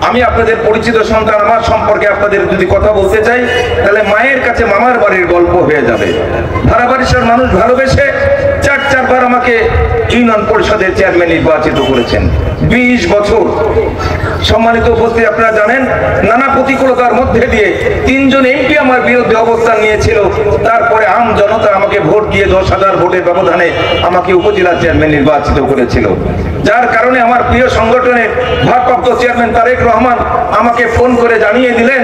আমি আপনাদের পরিচিত সন্তান, আমার সম্পর্কে আপনাদের যদি কথা বলতে চাই, তাহলে মায়ের কাছে মামার বাড়ির গল্প হয়ে যাবে। ধারাবার্ষার মানুষ ভালোবেসে 4বার আমাকে ইউনিয়ন পরিষদের চেয়ারম্যান নির্বাচিত করেছেন। 20 বছর। সম্মানিত উপস্থিতি, আপনারা জানেন নানা প্রতিকূলতার মধ্যে দিয়ে 3 জন এমপি আমার বিরুদ্ধে অবস্থান নিয়েছিল। তারপরে আম জনতা আমাকে ভোট দিয়ে 10,000 ভোটের ব্যবধানে আমাকে উপজেলা চেয়ারম্যান নির্বাচিত করেছিল। যার কারণে আমার প্রিয় সংগঠনের ভারপ্রাপ্ত চেয়ারম্যান তারেক রহমান আমাকে ফোন করে জানিয়ে দিলেন,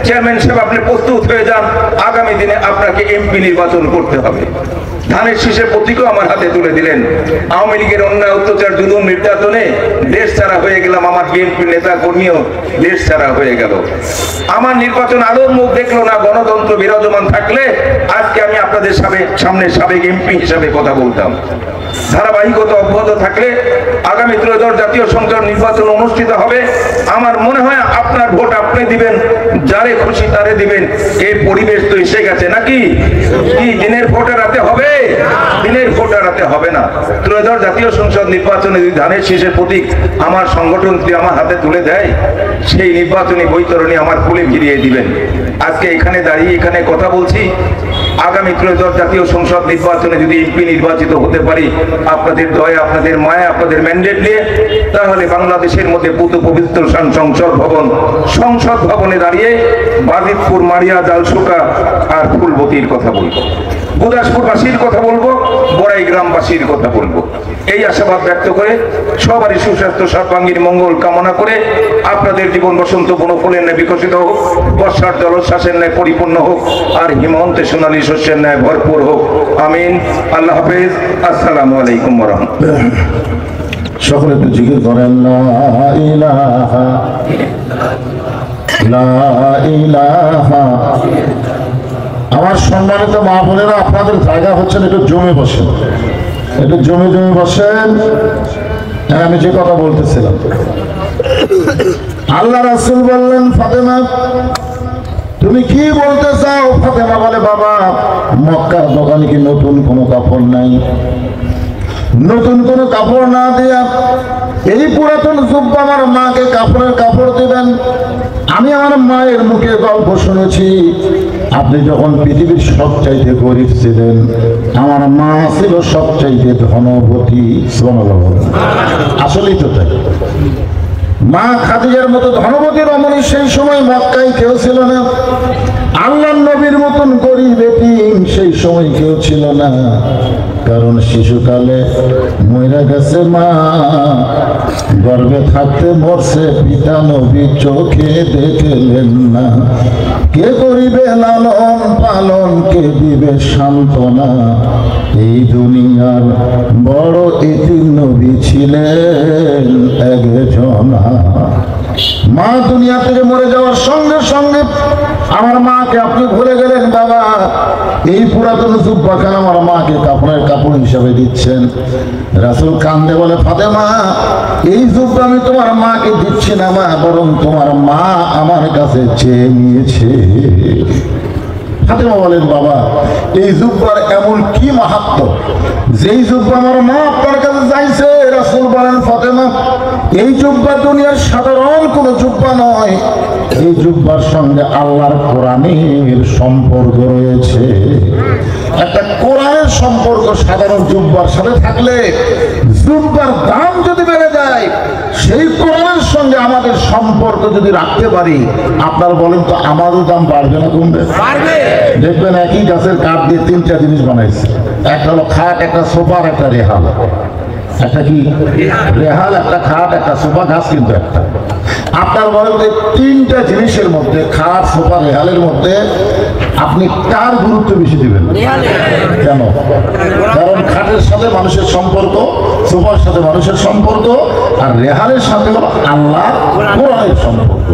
চেয়ারম্যান সাহেব আপনি প্রস্তুত হয়ে যান, আগামী দিনে আপনাকে এমপি নির্বাচন করতে হবে। ধানের শীষের প্রতীকও আমার হাতে তুলে দিলেন। আওয়ামী লীগের অন্যায় অত্যাচার জুলুম নির্যাতনে দেশ ছাড়া হয়ে গেলাম, আমার বিএনপি নেতা কর্মীও দেশ ছাড়া হয়ে গেল। আমার নির্বাচন আলোর মুখ দেখলো না। গণতন্ত্র বিরাজমান থাকলে আজকে আমি আপনাদের সামনে সাবেক এমপি হিসাবে কথা বলতাম। ধারাবাহিকতা অব্যাহত থাকলে আগামী ত্রয়োদশ জাতীয় সংসদ নির্বাচন অনুষ্ঠিত হবে। আমার মনে হয় আপনার ভোট আপনি দিবেন, যারে খুশি তারে দিবেন, এই পরিবেশ তো এসে গেছে নাকি? কি দিনের ভোট আর রাতে হবে? দিনের ভোট আর রাতে হবে না। ত্রয়োদশ জাতীয় সংসদ নির্বাচনে যদি ধানের শীষের প্রতীক আমার সংগঠন যদি আমার হাতে তুলে দেয়, সেই নির্বাচনী বৈতরণী আমার কুলে ফিরিয়ে দিবেন। আজকে এখানে দাঁড়িয়ে এখানে কথা বলছি, আগামী ত্রয়োদশ জাতীয় সংসদ নির্বাচনে যদি এমপি নির্বাচিত হতে পারি আপনাদের দয়া, আপনাদের মায়া, আপনাদের ম্যান্ডেট নিয়ে, তাহলে বাংলাদেশের মধ্যে পুত পবিত্র সংসদ ভবনে দাঁড়িয়ে বাজিতপুর, মারিয়া, জালসুকা আর ফুলবতীর কথা বলবো, গুদাসপুরবাসীর কথা বলবো, বড়াই গ্রামবাসীর কথা বলবো। এই আশাবাদ ব্যক্ত করে সবারই সুস্বাস্থ্য সর্বাঙ্গীন মঙ্গল কামনা করে আপনাদের জীবন বসন্ত বনফুলের ন্যায় বিকশিত হোক, বর্ষার জলোচ্ছ্বাসের ন্যায় পরিপূর্ণ হোক, আর হিমন্তে সোনালী শস্যের ন্যায় ভরপুর হোক। আমিন। আল্লাহ হাফেজ। আসসালামু আলাইকুম ওয়া রাহমাতুল্লাহ। সকলে একটু জিকির করেন, লা ইলাহা লা ইলাহা। আমার সম্মানিত মা বোনেরা, আপনাদের জায়গা হচ্ছেন একটু জমে বসেন, একটু জমে জমে বসেন। হ্যাঁ, আমি যে কথা বলতেছিলাম, আল্লাহ রাসূল বললেন, ফাতেমা তুমি কি বলতে চাও? ফাতেমা বলে, বাবা মক্কার দোকানে কি নতুন কোনো কাপড় নাই? নতুন কোনো কাপড় না দিয়া এই পুরাতন জুব্বা আমার মাকে কাপড় দিবেন? আমি আমার মায়ের মুখে গল্প শুনেছি, আপনি যখন পৃথিবীর সবচাইতে গরিব ছিলেন, আমার মা ছিল সবচাইতে ধনবতী। আসলেই তো তাই। মা খাদিজার মতো ধনবতী রমণী সেই সময় মক্কায় কেউ ছিল না। আল্লাহর নবীর মতন গরিব এতিম সেই সময় কেউ ছিল না, কারণ শিশুকালে মরে গেছে মা, গর্ভে থাকতে মরছে পিতা, নবী চোখে দেখলেন না। কে করিবে লালন পালন, কে দিবে সান্ত্বনা? এই দুনিয়ার বড় এতিম নবী ছিলেন একজনা। মা দুনিয়া থেকে মরে যাওয়ার সঙ্গে সঙ্গে আমার মাকে আপনি ভুলে গেলেন। বাবা এই পুরাতন জুব্বাখান আমার মাকে কাপড় হিসাবে দিচ্ছেন। রাসূল কান্দে বলে, ফাতেমা এই জুব্বা আমি তোমার মাকে দিচ্ছি না মা, বরং তোমার মা আমার কাছে চেয়ে নিয়েছে। ফাতেমা বলেন, বাবা এই জুব্বার এমন কি মাহাত্ম্য যেই জুব্বা আমার মা আপনার কাছে চাইছে? রাসূল বলেন, ফাতেমা এই জুব্বা দুনিয়ার সাধারণ কোনো জুব্বা নয়, এই জুব্বার সঙ্গে আল্লাহর কোরআনের সম্পর্ক রয়েছে। একটা কোরআনের সম্পর্ক সাধারণ জুব্বার সাথে থাকলে জুব্বার দাম যদি বেড়ে যায়, সেই কোরআনের সঙ্গে আমাদের সম্পর্ক যদি রাখতে পারি, আপনার বলেন তো আমারও দাম বাড়বে না কমবে? দেখবেন একই গাছের কাঠ দিয়ে তিনটা জিনিস বানাইছে, একটা হলো খাট, একটা সোফা, একটা রেহাল। একটা কি রেহাল, একটা খাট, একটা সোফা, গাছ কিন্তু একটা। আপনার বলেন যে তিনটা জিনিসের মধ্যে, খাট, সোফা, রেহালের মধ্যে আপনি কার গুরুত্ব বেশি দিবেন? কেন? কারণ খাটের সাথে মানুষের সম্পর্ক, সোফার সাথে মানুষের সম্পর্ক, আর রেহালের সাথে হলো আল্লাহ কোরআনের সম্পর্ক।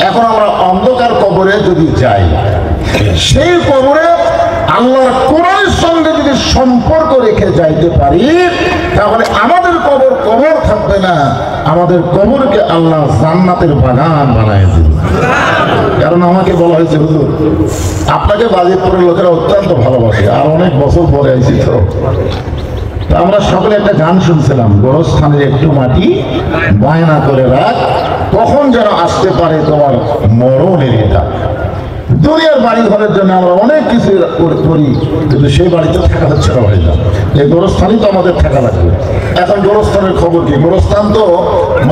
এখন আমরা অন্ধকার কবরে যদি যাই, সেই কবরে আল্লাহর কোরআনের সঙ্গে যদি সম্পর্ক রেখে যাইতে পারি, তাহলে আমাদের কবর থাকবে না, আমাদের কবরকে আল্লাহ জান্নাতের বাগান বানায় দেবে। কারণ আমাকে বলা হয়েছে, হুজুর আপনাকে বাজিতপুরের লোকেরা অত্যন্ত ভালোবাসে, আর অনেক বছর পরে আইছি তো আমরা সকলে একটা গান শুনছিলাম, গোরস্থানের একটু মাটি বায়না করে রাখ, কখন যেন আসতে পারে তোমার মরণের এটা। দুনিয়ার বাড়ি ঘরের জন্য আমরা অনেক কিছু করি, কিন্তু সেই বাড়িতে থাকা হচ্ছে না ভাই। এই গোরস্থানই তো আমাদের থাকা লাগবে। এখন গোরস্থানের খবর কি? গোরস্থান তো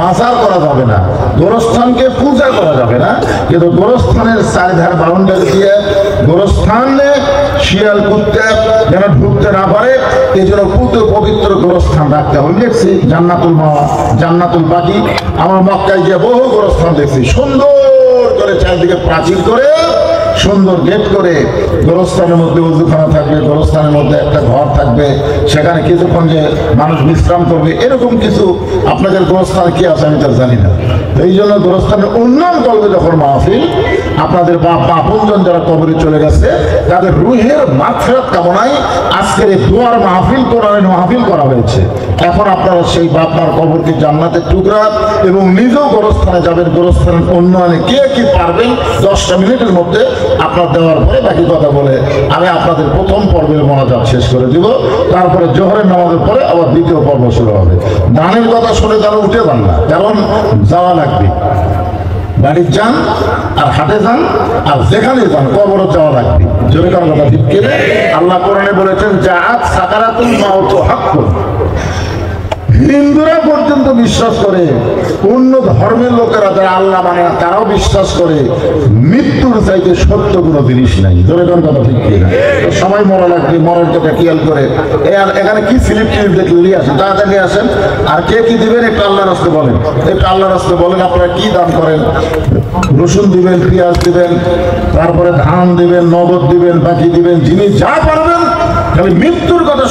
মাজার করা যাবে না, গোরস্থানকে পূজা করা যাবে না, কিন্তু গোরস্থানের চারিধার বাউন্ডারি দিয়ে গোরস্থানে শিয়াল কুত্তে যেন ঢুকতে না পারে, এই জন্য পবিত্র গোরস্থান রাখতে হবে। দেখছি জান্নাতুল মাওয়া, জান্নাতুল বাকি, আমার মক্কায় গিয়ে বহু গোরস্থান দেখছি, সুন্দর করে চারিদিকে প্রাচীর করে, সুন্দর গেট করে, গোরস্থানের মধ্যে উজুখানা থাকবে, গোরস্থানের মধ্যে একটা ঘর থাকবে, সেখানে কিছুক্ষণ যে মানুষ বিশ্রাম করবে, এরকম কিছু আপনাদের গোরস্থানে কি আছে আমি তো জানি না। এই জন্য গোরস্থানের উন্নয়ন করবে যখন মাহফিল, আপনাদের বাপ বা আপনজন যারা কবরে চলে গেছে তাদের রুহের মাগফিরাত কামনায় আজকের এই দুয়ার মাহফিল, কোরআনের মাহফিল করা হয়েছে। এখন আপনারা সেই বাপ মার কবরকে জান্নাতের টুকরা এবং নিজেও গোরস্থানে যাবেন, গোরস্থানের উন্নয়নে কে কি পারবেন 10টা মিনিটের মধ্যে আপনার দেওয়ার পরে বাকি কথা বলে আমি আপনাদের প্রথম পর্বের মোনাজাত শেষ করে দিব। তারপরে জোহরের নামাজের পরে আবার দ্বিতীয় পর্ব শুরু হবে। দানের কথা শুনে তারা উঠে যান না, কারণ যাওয়া লাগবে। বাড়ির যান আর হাটে যান আর যেখানে যান কবরও যাওয়া লাগবে। জোরে কারণ কথা ঠিক কিনে আল্লাহ কোরআনে বলেছেন জাআত সাকারাতুল মাউত হাক্কুন। হিন্দুরা পর্যন্ত বিশ্বাস করে, অন্য ধর্মের লোকেরা যারা আল্লাহ মানে না তারাও বিশ্বাস করে মৃত্যুর চাইতে সত্য কোনো জিনিস নাই। জোরে কোন কথা ঠিক কিনা? সবাই মরা লাগবে, মরার কথা খেয়াল করে এখানে কি স্লিপ টিলিপ দেখলে নিয়ে আসেন, তাড়াতাড়ি নিয়ে আসেন। আর কে কি দিবেন একটু আল্লাহর রাস্তে বলেন, একটু আল্লাহর রাস্তে বলেন আপনারা কি দান করেন। রসুন দিবেন, পেঁয়াজ দিবেন, তারপরে ধান দিবেন, নগদ দিবেন, বাকি দিবেন, যিনি যা পারবেন। খালি মৃত্যুর কথা